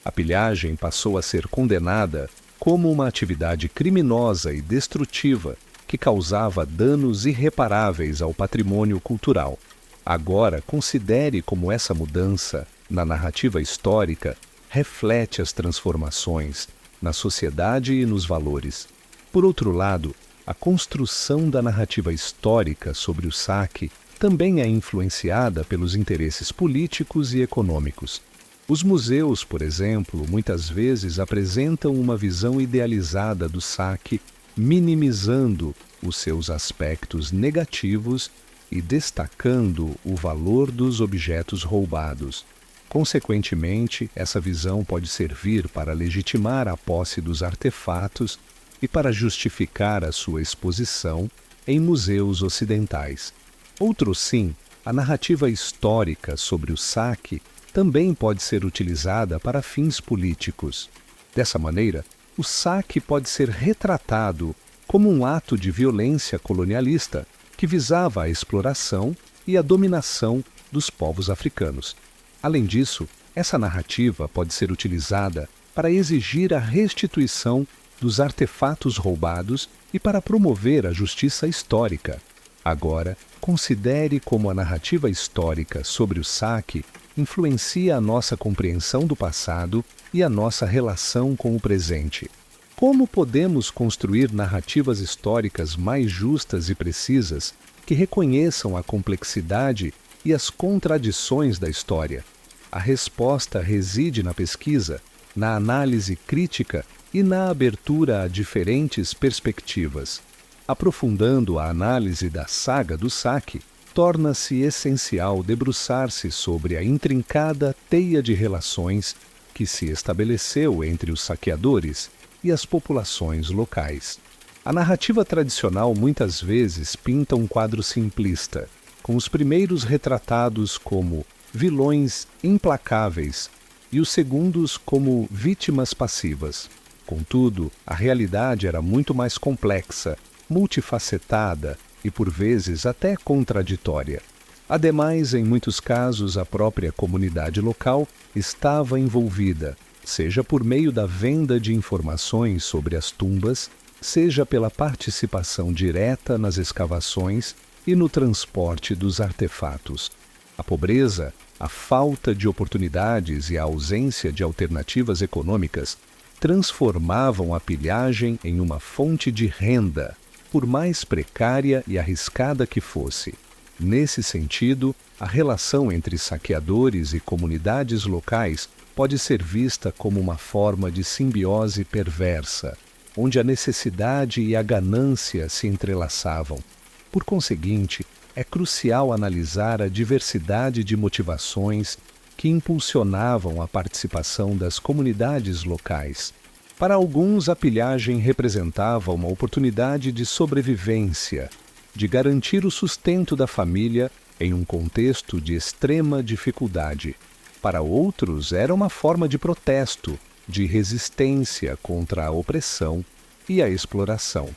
A pilhagem passou a ser condenada como uma atividade criminosa e destrutiva que causava danos irreparáveis ao patrimônio cultural. Agora, considere como essa mudança, na narrativa histórica, reflete as transformações na sociedade e nos valores. Por outro lado, a construção da narrativa histórica sobre o saque também é influenciada pelos interesses políticos e econômicos. Os museus, por exemplo, muitas vezes apresentam uma visão idealizada do saque, minimizando os seus aspectos negativos e destacando o valor dos objetos roubados. Consequentemente, essa visão pode servir para legitimar a posse dos artefatos e para justificar a sua exposição em museus ocidentais. Outro sim, a narrativa histórica sobre o saque também pode ser utilizada para fins políticos. Dessa maneira, o saque pode ser retratado como um ato de violência colonialista que visava a exploração e a dominação dos povos africanos. Além disso, essa narrativa pode ser utilizada para exigir a restituição dos artefatos roubados e para promover a justiça histórica. Agora, considere como a narrativa histórica sobre o saque influencia a nossa compreensão do passado e a nossa relação com o presente. Como podemos construir narrativas históricas mais justas e precisas que reconheçam a complexidade e as contradições da história? A resposta reside na pesquisa, na análise crítica e na abertura a diferentes perspectivas. Aprofundando a análise da saga do saque, torna-se essencial debruçar-se sobre a intrincada teia de relações que se estabeleceu entre os saqueadores e as populações locais. A narrativa tradicional muitas vezes pinta um quadro simplista, com os primeiros retratados como vilões implacáveis e os segundos como vítimas passivas. Contudo, a realidade era muito mais complexa, multifacetada e por vezes até contraditória. Ademais, em muitos casos, a própria comunidade local estava envolvida, seja por meio da venda de informações sobre as tumbas, seja pela participação direta nas escavações e no transporte dos artefatos. A pobreza, a falta de oportunidades e a ausência de alternativas econômicas transformavam a pilhagem em uma fonte de renda, por mais precária e arriscada que fosse. Nesse sentido, a relação entre saqueadores e comunidades locais pode ser vista como uma forma de simbiose perversa, onde a necessidade e a ganância se entrelaçavam. Por conseguinte, é crucial analisar a diversidade de motivações que impulsionavam a participação das comunidades locais. Para alguns, a pilhagem representava uma oportunidade de sobrevivência, de garantir o sustento da família em um contexto de extrema dificuldade. Para outros, era uma forma de protesto, de resistência contra a opressão e a exploração.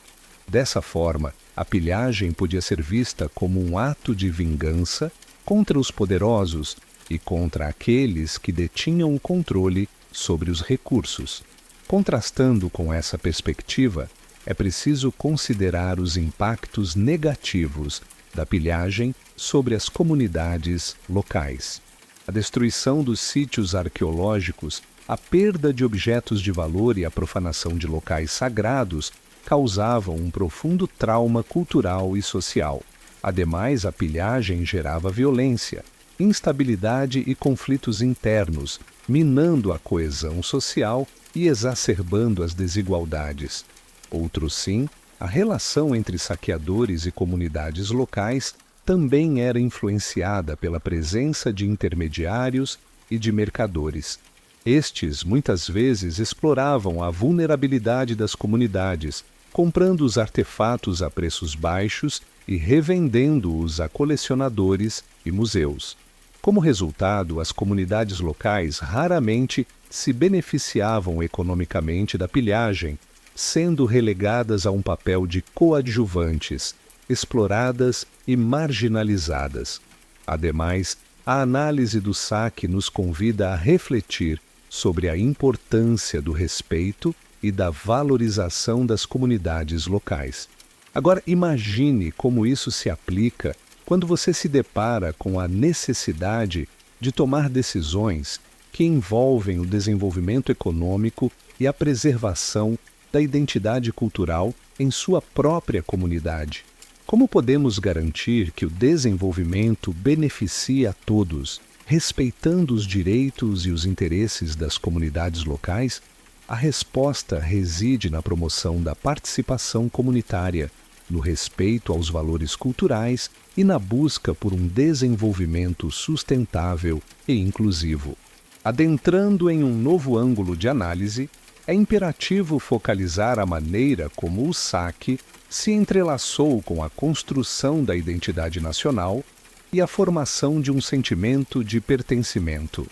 Dessa forma, a pilhagem podia ser vista como um ato de vingança contra os poderosos e contra aqueles que detinham o controle sobre os recursos. Contrastando com essa perspectiva, é preciso considerar os impactos negativos da pilhagem sobre as comunidades locais. A destruição dos sítios arqueológicos, a perda de objetos de valor e a profanação de locais sagrados causavam um profundo trauma cultural e social. Ademais, a pilhagem gerava violência, instabilidade e conflitos internos, minando a coesão social e exacerbando as desigualdades. Outro sim, a relação entre saqueadores e comunidades locais também era influenciada pela presença de intermediários e de mercadores. Estes muitas vezes exploravam a vulnerabilidade das comunidades, comprando os artefatos a preços baixos e revendendo-os a colecionadores e museus. Como resultado, as comunidades locais raramente se beneficiavam economicamente da pilhagem, sendo relegadas a um papel de coadjuvantes, exploradas e marginalizadas. Ademais, a análise do saque nos convida a refletir sobre a importância do respeito e da valorização das comunidades locais. Agora, imagine como isso se aplica quando você se depara com a necessidade de tomar decisões que envolvem o desenvolvimento econômico e a preservação da identidade cultural em sua própria comunidade. Como podemos garantir que o desenvolvimento beneficie a todos, respeitando os direitos e os interesses das comunidades locais? A resposta reside na promoção da participação comunitária, no respeito aos valores culturais e na busca por um desenvolvimento sustentável e inclusivo. Adentrando em um novo ângulo de análise, é imperativo focalizar a maneira como o saque se entrelaçou com a construção da identidade nacional e a formação de um sentimento de pertencimento.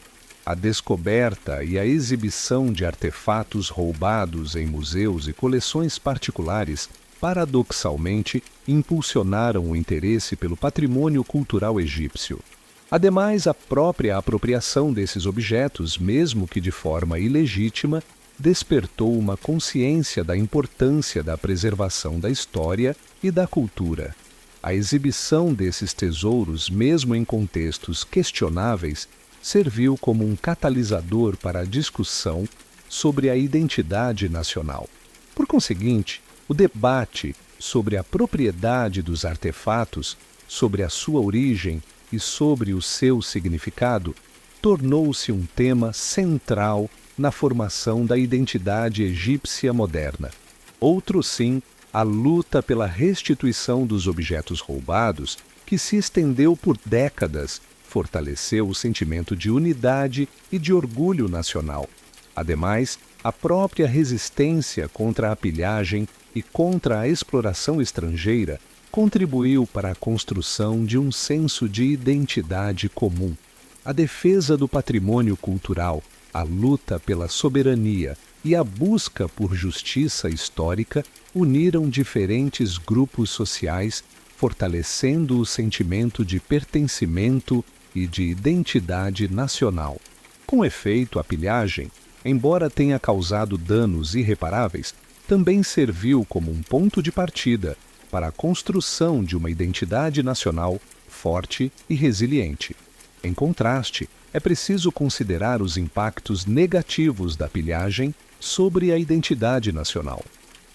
A descoberta e a exibição de artefatos roubados em museus e coleções particulares, paradoxalmente, impulsionaram o interesse pelo patrimônio cultural egípcio. Ademais, a própria apropriação desses objetos, mesmo que de forma ilegítima, despertou uma consciência da importância da preservação da história e da cultura. A exibição desses tesouros, mesmo em contextos questionáveis, serviu como um catalisador para a discussão sobre a identidade nacional. Por conseguinte, o debate sobre a propriedade dos artefatos, sobre a sua origem e sobre o seu significado, tornou-se um tema central na formação da identidade egípcia moderna. Outro sim, a luta pela restituição dos objetos roubados, que se estendeu por décadas, fortaleceu o sentimento de unidade e de orgulho nacional. Ademais, a própria resistência contra a pilhagem e contra a exploração estrangeira contribuiu para a construção de um senso de identidade comum. A defesa do patrimônio cultural, a luta pela soberania e a busca por justiça histórica uniram diferentes grupos sociais, fortalecendo o sentimento de pertencimento e de identidade nacional. Com efeito, a pilhagem, embora tenha causado danos irreparáveis, também serviu como um ponto de partida para a construção de uma identidade nacional forte e resiliente. Em contraste, é preciso considerar os impactos negativos da pilhagem sobre a identidade nacional.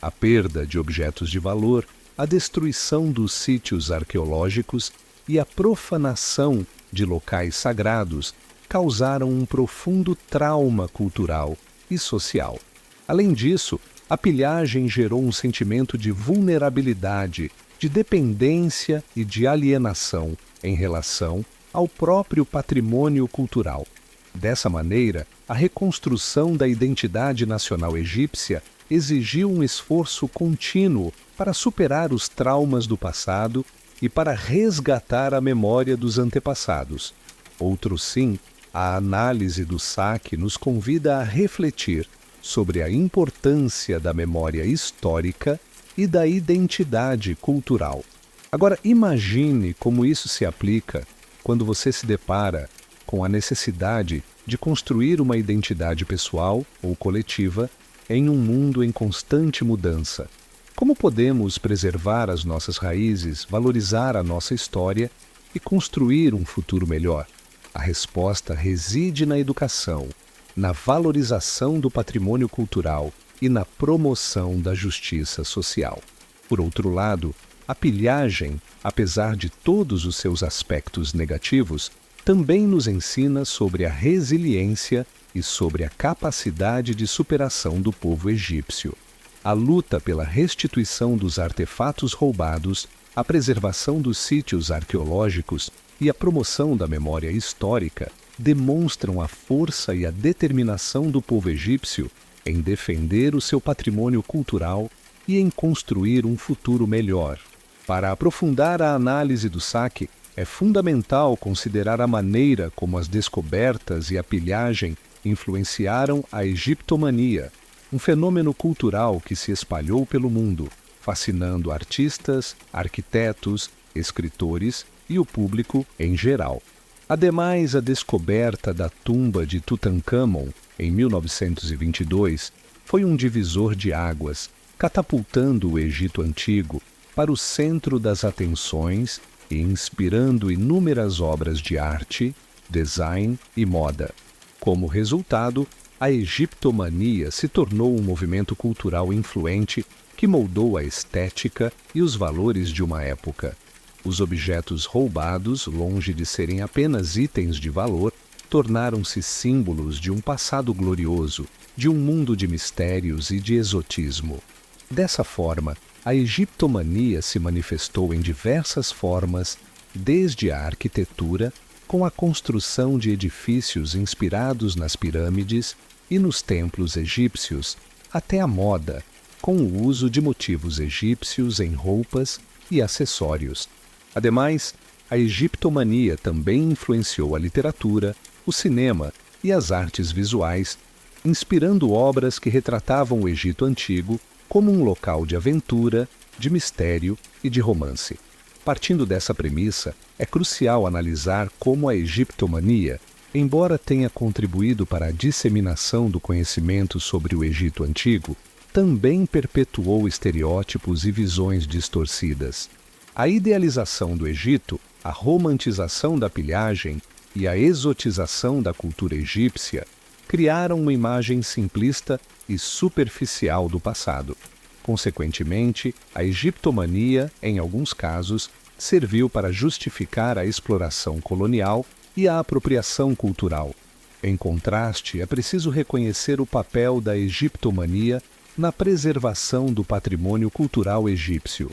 A perda de objetos de valor, a destruição dos sítios arqueológicos e a profanação de locais sagrados causaram um profundo trauma cultural e social. Além disso, a pilhagem gerou um sentimento de vulnerabilidade, de dependência e de alienação em relação ao próprio patrimônio cultural. Dessa maneira, a reconstrução da identidade nacional egípcia exigiu um esforço contínuo para superar os traumas do passado e para resgatar a memória dos antepassados. Outro sim, a análise do saque nos convida a refletir sobre a importância da memória histórica e da identidade cultural. Agora, imagine como isso se aplica quando você se depara com a necessidade de construir uma identidade pessoal ou coletiva em um mundo em constante mudança. Como podemos preservar as nossas raízes, valorizar a nossa história e construir um futuro melhor? A resposta reside na educação, na valorização do patrimônio cultural e na promoção da justiça social. Por outro lado, a pilhagem, apesar de todos os seus aspectos negativos, também nos ensina sobre a resiliência e sobre a capacidade de superação do povo egípcio. A luta pela restituição dos artefatos roubados, a preservação dos sítios arqueológicos e a promoção da memória histórica demonstram a força e a determinação do povo egípcio em defender o seu patrimônio cultural e em construir um futuro melhor. Para aprofundar a análise do saque, é fundamental considerar a maneira como as descobertas e a pilhagem influenciaram a egiptomania, um fenômeno cultural que se espalhou pelo mundo, fascinando artistas, arquitetos, escritores e o público em geral. Ademais, a descoberta da tumba de Tutancâmon, em 1922, foi um divisor de águas, catapultando o Egito Antigo para o centro das atenções e inspirando inúmeras obras de arte, design e moda. Como resultado, a egiptomania se tornou um movimento cultural influente que moldou a estética e os valores de uma época. Os objetos roubados, longe de serem apenas itens de valor, tornaram-se símbolos de um passado glorioso, de um mundo de mistérios e de exotismo. Dessa forma, a egiptomania se manifestou em diversas formas, desde a arquitetura, com a construção de edifícios inspirados nas pirâmides e nos templos egípcios, até a moda, com o uso de motivos egípcios em roupas e acessórios. Ademais, a egiptomania também influenciou a literatura, o cinema e as artes visuais, inspirando obras que retratavam o Egito Antigo como um local de aventura, de mistério e de romance. Partindo dessa premissa, é crucial analisar como a egiptomania, embora tenha contribuído para a disseminação do conhecimento sobre o Egito Antigo, também perpetuou estereótipos e visões distorcidas. A idealização do Egito, a romantização da pilhagem e a exotização da cultura egípcia criaram uma imagem simplista e superficial do passado. Consequentemente, a egiptomania, em alguns casos, serviu para justificar a exploração colonial e a apropriação cultural. Em contraste, é preciso reconhecer o papel da egiptomania na preservação do patrimônio cultural egípcio.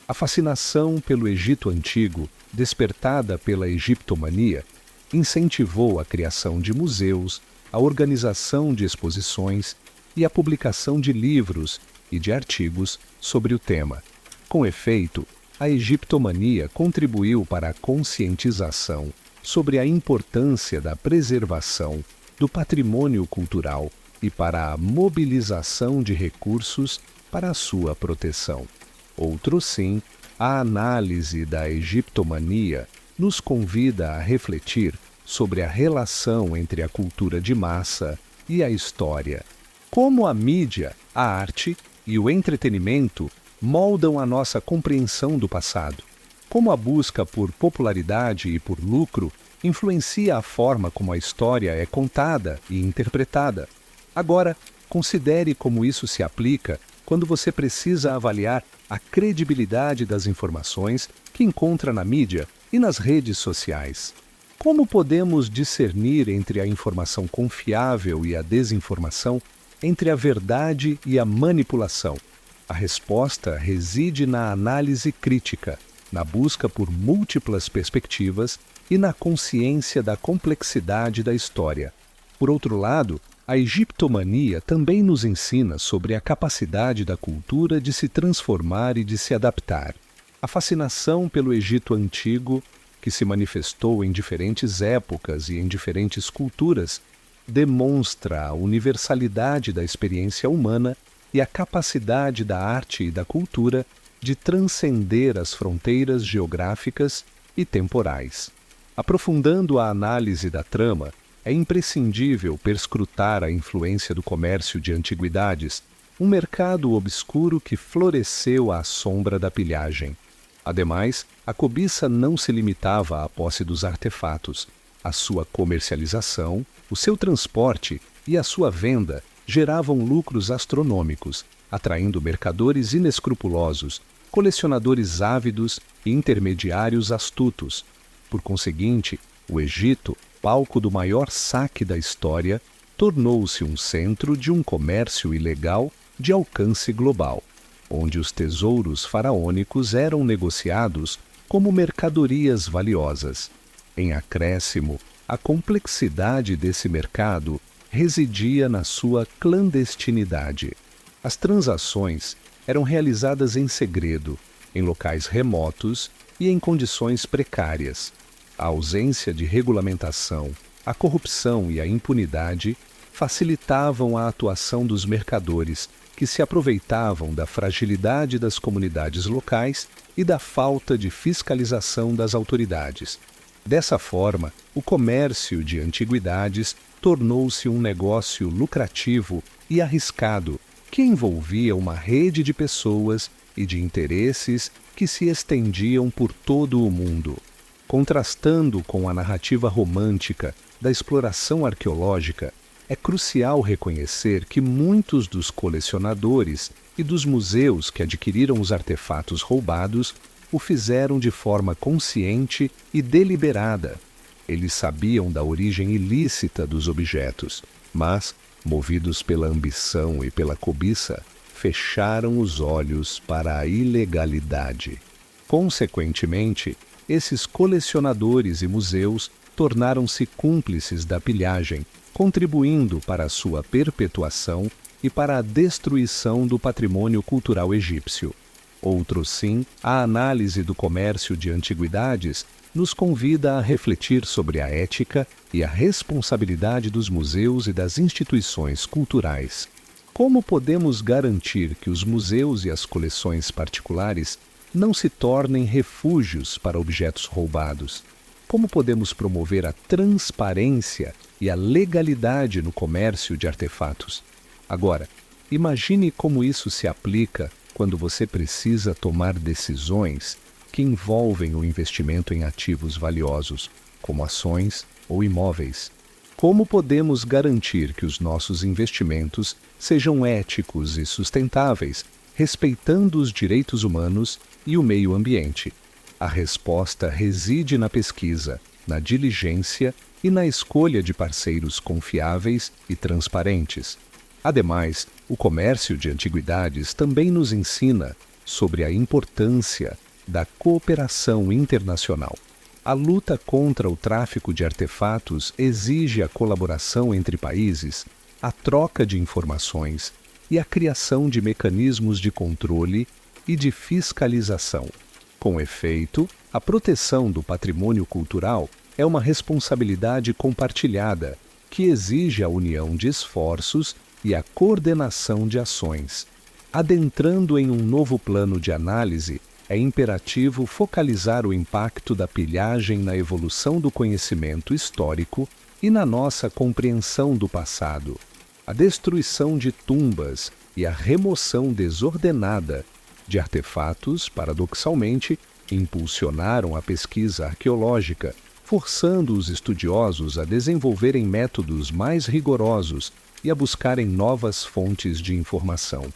A fascinação pelo Egito Antigo, despertada pela egiptomania, incentivou a criação de museus, a organização de exposições e a publicação de livros e de artigos sobre o tema. Com efeito, a egiptomania contribuiu para a conscientização sobre a importância da preservação do patrimônio cultural e para a mobilização de recursos para a sua proteção. Outro sim, a análise da egiptomania nos convida a refletir sobre a relação entre a cultura de massa e a história. Como a mídia, a arte e o entretenimento moldam a nossa compreensão do passado. Como a busca por popularidade e por lucro influencia a forma como a história é contada e interpretada. Agora, considere como isso se aplica quando você precisa avaliar a credibilidade das informações que encontra na mídia e nas redes sociais. Como podemos discernir entre a informação confiável e a desinformação, entre a verdade e a manipulação? A resposta reside na análise crítica, na busca por múltiplas perspectivas e na consciência da complexidade da história. Por outro lado, a egiptomania também nos ensina sobre a capacidade da cultura de se transformar e de se adaptar. A fascinação pelo Egito Antigo, que se manifestou em diferentes épocas e em diferentes culturas, demonstra a universalidade da experiência humana e a capacidade da arte e da cultura de transcender as fronteiras geográficas e temporais. Aprofundando a análise da trama, é imprescindível perscrutar a influência do comércio de antiguidades, um mercado obscuro que floresceu à sombra da pilhagem. Ademais, a cobiça não se limitava à posse dos artefatos. A sua comercialização, o seu transporte e a sua venda geravam lucros astronômicos, atraindo mercadores inescrupulosos, colecionadores ávidos e intermediários astutos. Por conseguinte, o Egito, palco do maior saque da história, tornou-se um centro de um comércio ilegal de alcance global, onde os tesouros faraônicos eram negociados como mercadorias valiosas. Em acréscimo, a complexidade desse mercado residia na sua clandestinidade. As transações eram realizadas em segredo, em locais remotos e em condições precárias. A ausência de regulamentação, a corrupção e a impunidade facilitavam a atuação dos mercadores, que se aproveitavam da fragilidade das comunidades locais e da falta de fiscalização das autoridades. Dessa forma, o comércio de antiguidades tornou-se um negócio lucrativo e arriscado que envolvia uma rede de pessoas e de interesses que se estendiam por todo o mundo. Contrastando com a narrativa romântica da exploração arqueológica, é crucial reconhecer que muitos dos colecionadores e dos museus que adquiriram os artefatos roubados o fizeram de forma consciente e deliberada. Eles sabiam da origem ilícita dos objetos, mas, movidos pela ambição e pela cobiça, fecharam os olhos para a ilegalidade. Consequentemente, esses colecionadores e museus tornaram-se cúmplices da pilhagem, contribuindo para a sua perpetuação e para a destruição do patrimônio cultural egípcio. Outro sim, a análise do comércio de antiguidades nos convida a refletir sobre a ética e a responsabilidade dos museus e das instituições culturais. Como podemos garantir que os museus e as coleções particulares não se tornem refúgios para objetos roubados? Como podemos promover a transparência e a legalidade no comércio de artefatos? Agora, imagine como isso se aplica quando você precisa tomar decisões que envolvem o investimento em ativos valiosos, como ações ou imóveis. Como podemos garantir que os nossos investimentos sejam éticos e sustentáveis, respeitando os direitos humanos e o meio ambiente? A resposta reside na pesquisa, na diligência e na escolha de parceiros confiáveis e transparentes. Ademais, o comércio de antiguidades também nos ensina sobre a importância da cooperação internacional. A luta contra o tráfico de artefatos exige a colaboração entre países, a troca de informações e a criação de mecanismos de controle e de fiscalização. Com efeito, a proteção do patrimônio cultural é uma responsabilidade compartilhada que exige a união de esforços e a coordenação de ações. Adentrando em um novo plano de análise, é imperativo focalizar o impacto da pilhagem na evolução do conhecimento histórico e na nossa compreensão do passado. A destruição de tumbas e a remoção desordenada de artefatos, paradoxalmente, impulsionaram a pesquisa arqueológica, forçando os estudiosos a desenvolverem métodos mais rigorosos e a buscarem novas fontes de informação.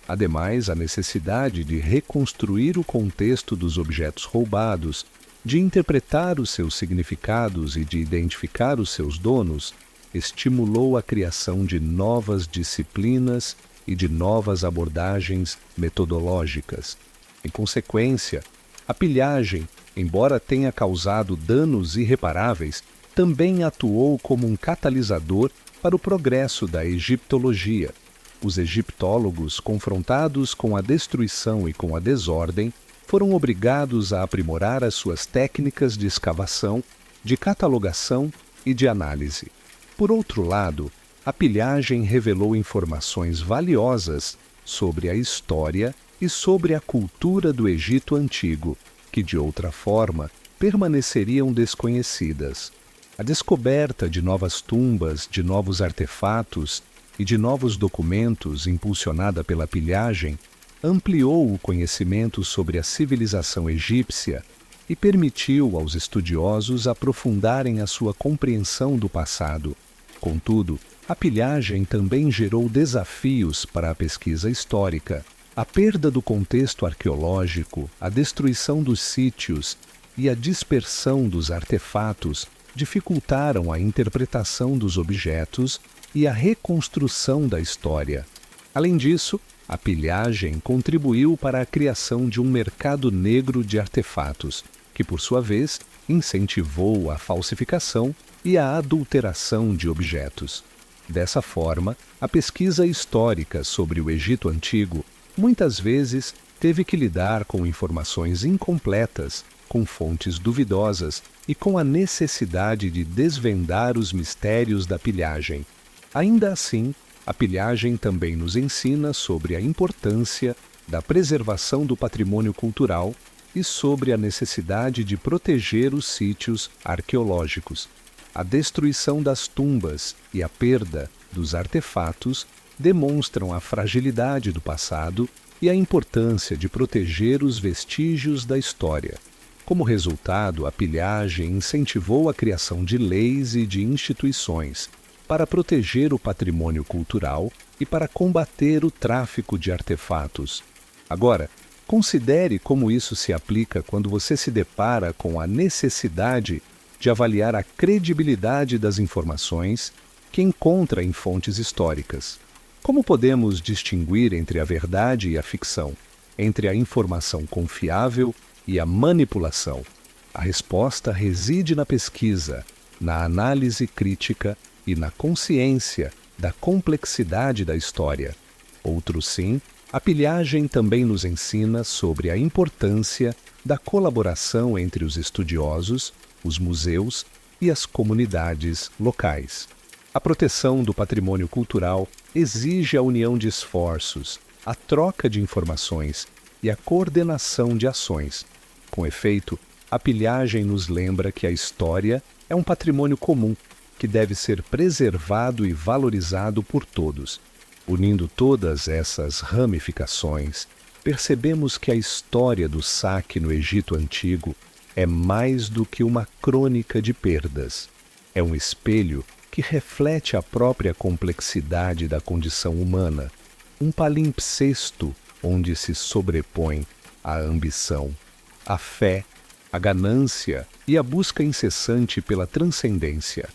Ademais, a necessidade de reconstruir o contexto dos objetos roubados, de interpretar os seus significados e de identificar os seus donos, estimulou a criação de novas disciplinas e de novas abordagens metodológicas. Em consequência, a pilhagem, embora tenha causado danos irreparáveis, também atuou como um catalisador para o progresso da egiptologia. Os egiptólogos, confrontados com a destruição e com a desordem, foram obrigados a aprimorar as suas técnicas de escavação, de catalogação e de análise. Por outro lado, a pilhagem revelou informações valiosas sobre a história e sobre a cultura do Egito Antigo, que de outra forma permaneceriam desconhecidas. A descoberta de novas tumbas, de novos artefatos e de novos documentos, impulsionada pela pilhagem, ampliou o conhecimento sobre a civilização egípcia e permitiu aos estudiosos aprofundarem a sua compreensão do passado. Contudo, a pilhagem também gerou desafios para a pesquisa histórica. A perda do contexto arqueológico, a destruição dos sítios e a dispersão dos artefatos dificultaram a interpretação dos objetos e a reconstrução da história. Além disso, a pilhagem contribuiu para a criação de um mercado negro de artefatos, que, por sua vez, incentivou a falsificação e a adulteração de objetos. Dessa forma, a pesquisa histórica sobre o Egito Antigo muitas vezes teve que lidar com informações incompletas, com fontes duvidosas e com a necessidade de desvendar os mistérios da pilhagem. Ainda assim, a pilhagem também nos ensina sobre a importância da preservação do patrimônio cultural e sobre a necessidade de proteger os sítios arqueológicos. A destruição das tumbas e a perda dos artefatos demonstram a fragilidade do passado e a importância de proteger os vestígios da história. Como resultado, a pilhagem incentivou a criação de leis e de instituições para proteger o patrimônio cultural e para combater o tráfico de artefatos. Agora, considere como isso se aplica quando você se depara com a necessidade de avaliar a credibilidade das informações que encontra em fontes históricas. Como podemos distinguir entre a verdade e a ficção, entre a informação confiável e a manipulação? A resposta reside na pesquisa, na análise crítica e na consciência da complexidade da história. Outro sim, a pilhagem também nos ensina sobre a importância da colaboração entre os estudiosos, os museus e as comunidades locais. A proteção do patrimônio cultural exige a união de esforços, a troca de informações e a coordenação de ações. Com efeito, a pilhagem nos lembra que a história é um patrimônio comum que deve ser preservado e valorizado por todos. Unindo todas essas ramificações, percebemos que a história do saque no Egito Antigo é mais do que uma crônica de perdas. É um espelho que reflete a própria complexidade da condição humana, um palimpsesto onde se sobrepõe a ambição, a fé, a ganância e a busca incessante pela transcendência.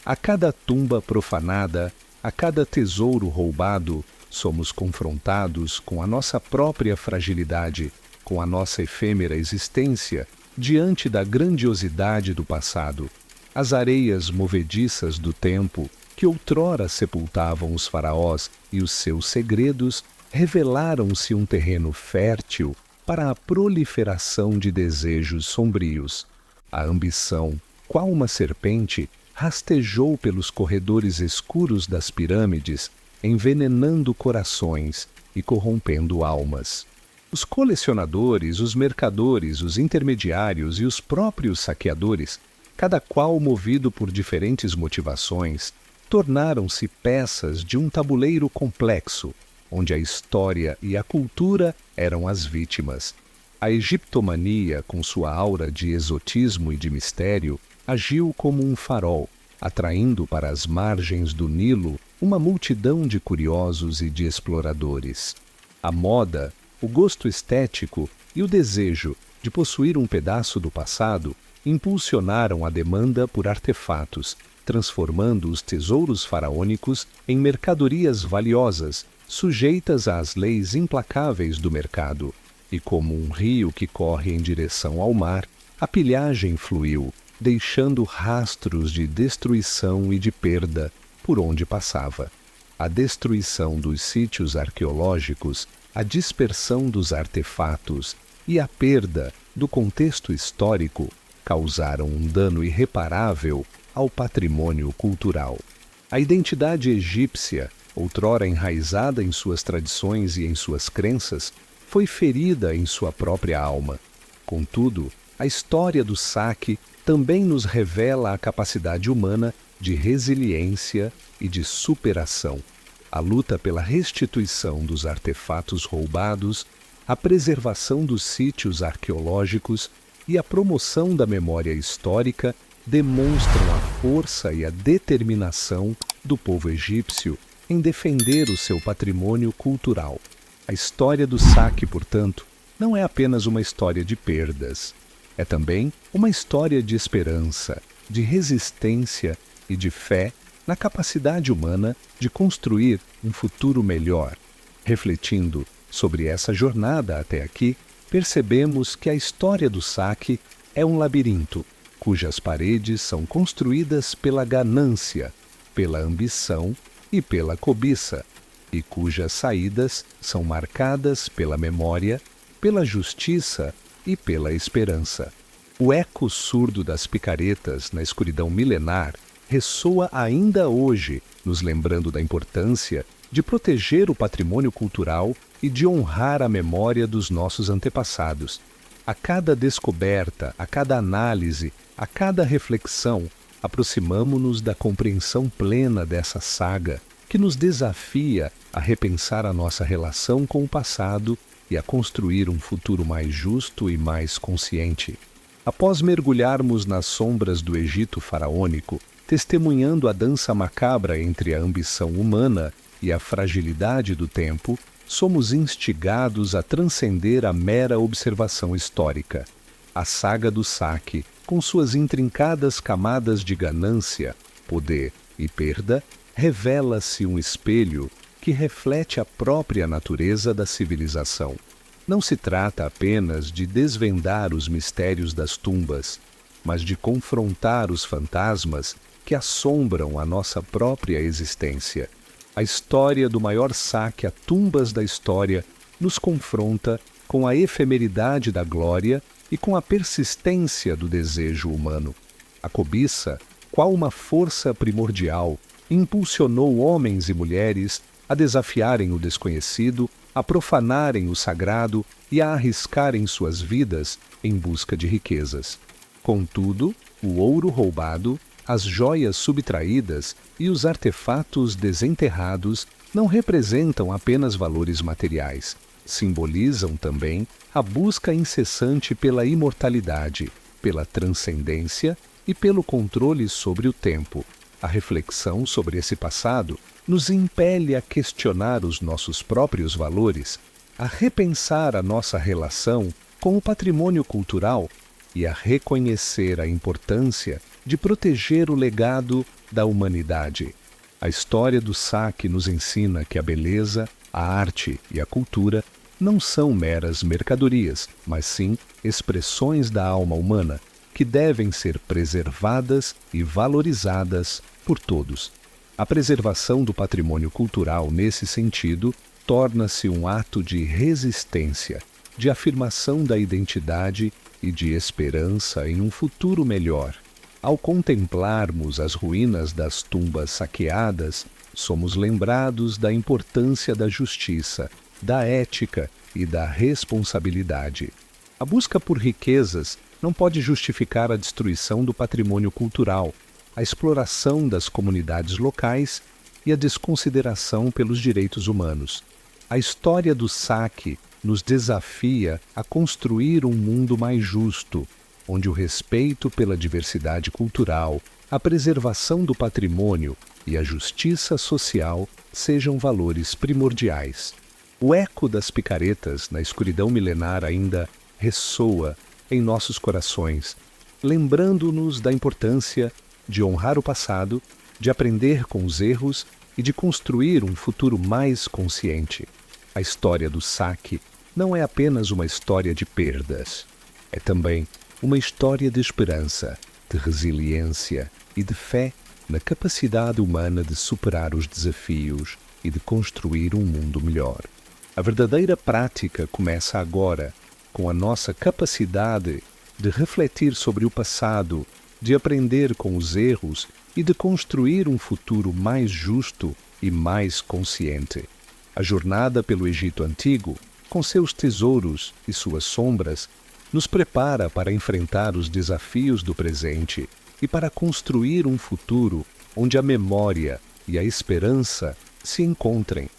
A cada tumba profanada, a cada tesouro roubado, somos confrontados com a nossa própria fragilidade, com a nossa efêmera existência, diante da grandiosidade do passado. As areias movediças do tempo, que outrora sepultavam os faraós e os seus segredos, revelaram-se um terreno fértil para a proliferação de desejos sombrios. A ambição, qual uma serpente, rastejou pelos corredores escuros das pirâmides, envenenando corações e corrompendo almas. Os colecionadores, os mercadores, os intermediários e os próprios saqueadores, cada qual movido por diferentes motivações, tornaram-se peças de um tabuleiro complexo, onde a história e a cultura eram as vítimas. A egiptomania, com sua aura de exotismo e de mistério, agiu como um farol, atraindo para as margens do Nilo uma multidão de curiosos e de exploradores. A moda, o gosto estético e o desejo de possuir um pedaço do passado impulsionaram a demanda por artefatos, transformando os tesouros faraônicos em mercadorias valiosas, sujeitas às leis implacáveis do mercado. E como um rio que corre em direção ao mar, a pilhagem fluiu, deixando rastros de destruição e de perda por onde passava. A destruição dos sítios arqueológicos, a dispersão dos artefatos e a perda do contexto histórico causaram um dano irreparável ao patrimônio cultural. A identidade egípcia, outrora enraizada em suas tradições e em suas crenças, foi ferida em sua própria alma. Contudo, a história do saque também nos revela a capacidade humana de resiliência e de superação. A luta pela restituição dos artefatos roubados, a preservação dos sítios arqueológicos e a promoção da memória histórica demonstram a força e a determinação do povo egípcio em defender o seu patrimônio cultural. A história do saque, portanto, não é apenas uma história de perdas. É também uma história de esperança, de resistência e de fé na capacidade humana de construir um futuro melhor. Refletindo sobre essa jornada até aqui, percebemos que a história do saque é um labirinto, cujas paredes são construídas pela ganância, pela ambição e pela cobiça, e cujas saídas são marcadas pela memória, pela justiça e pela esperança. O eco surdo das picaretas na escuridão milenar ressoa ainda hoje, nos lembrando da importância de proteger o patrimônio cultural e de honrar a memória dos nossos antepassados. A cada descoberta, a cada análise, a cada reflexão, aproximamo-nos da compreensão plena dessa saga que nos desafia a repensar a nossa relação com o passado e a construir um futuro mais justo e mais consciente. Após mergulharmos nas sombras do Egito faraônico, testemunhando a dança macabra entre a ambição humana e a fragilidade do tempo, somos instigados a transcender a mera observação histórica. A saga do saque, com suas intrincadas camadas de ganância, poder e perda, revela-se um espelho que reflete a própria natureza da civilização. Não se trata apenas de desvendar os mistérios das tumbas, mas de confrontar os fantasmas que assombram a nossa própria existência. A história do maior saque a tumbas da história nos confronta com a efemeridade da glória e com a persistência do desejo humano. A cobiça, qual uma força primordial, impulsionou homens e mulheres a desafiarem o desconhecido, a profanarem o sagrado e a arriscarem suas vidas em busca de riquezas. Contudo, o ouro roubado, as joias subtraídas e os artefatos desenterrados não representam apenas valores materiais. Simbolizam também a busca incessante pela imortalidade, pela transcendência e pelo controle sobre o tempo. A reflexão sobre esse passado nos impele a questionar os nossos próprios valores, a repensar a nossa relação com o patrimônio cultural e a reconhecer a importância de proteger o legado da humanidade. A história do saque nos ensina que a beleza, a arte e a cultura não são meras mercadorias, mas sim expressões da alma humana que devem ser preservadas e valorizadas por todos. A preservação do patrimônio cultural, nesse sentido, torna-se um ato de resistência, de afirmação da identidade e de esperança em um futuro melhor. Ao contemplarmos as ruínas das tumbas saqueadas, somos lembrados da importância da justiça, da ética e da responsabilidade. A busca por riquezas não pode justificar a destruição do patrimônio cultural, a exploração das comunidades locais e a desconsideração pelos direitos humanos. A história do saque nos desafia a construir um mundo mais justo, onde o respeito pela diversidade cultural, a preservação do patrimônio e a justiça social sejam valores primordiais. O eco das picaretas na escuridão milenar ainda ressoa em nossos corações, lembrando-nos da importância de honrar o passado, de aprender com os erros e de construir um futuro mais consciente. A história do saque não é apenas uma história de perdas, é também uma história de esperança, de resiliência e de fé na capacidade humana de superar os desafios e de construir um mundo melhor. A verdadeira prática começa agora, com a nossa capacidade de refletir sobre o passado, de aprender com os erros e de construir um futuro mais justo e mais consciente. A jornada pelo Egito Antigo, com seus tesouros e suas sombras, nos prepara para enfrentar os desafios do presente e para construir um futuro onde a memória e a esperança se encontrem.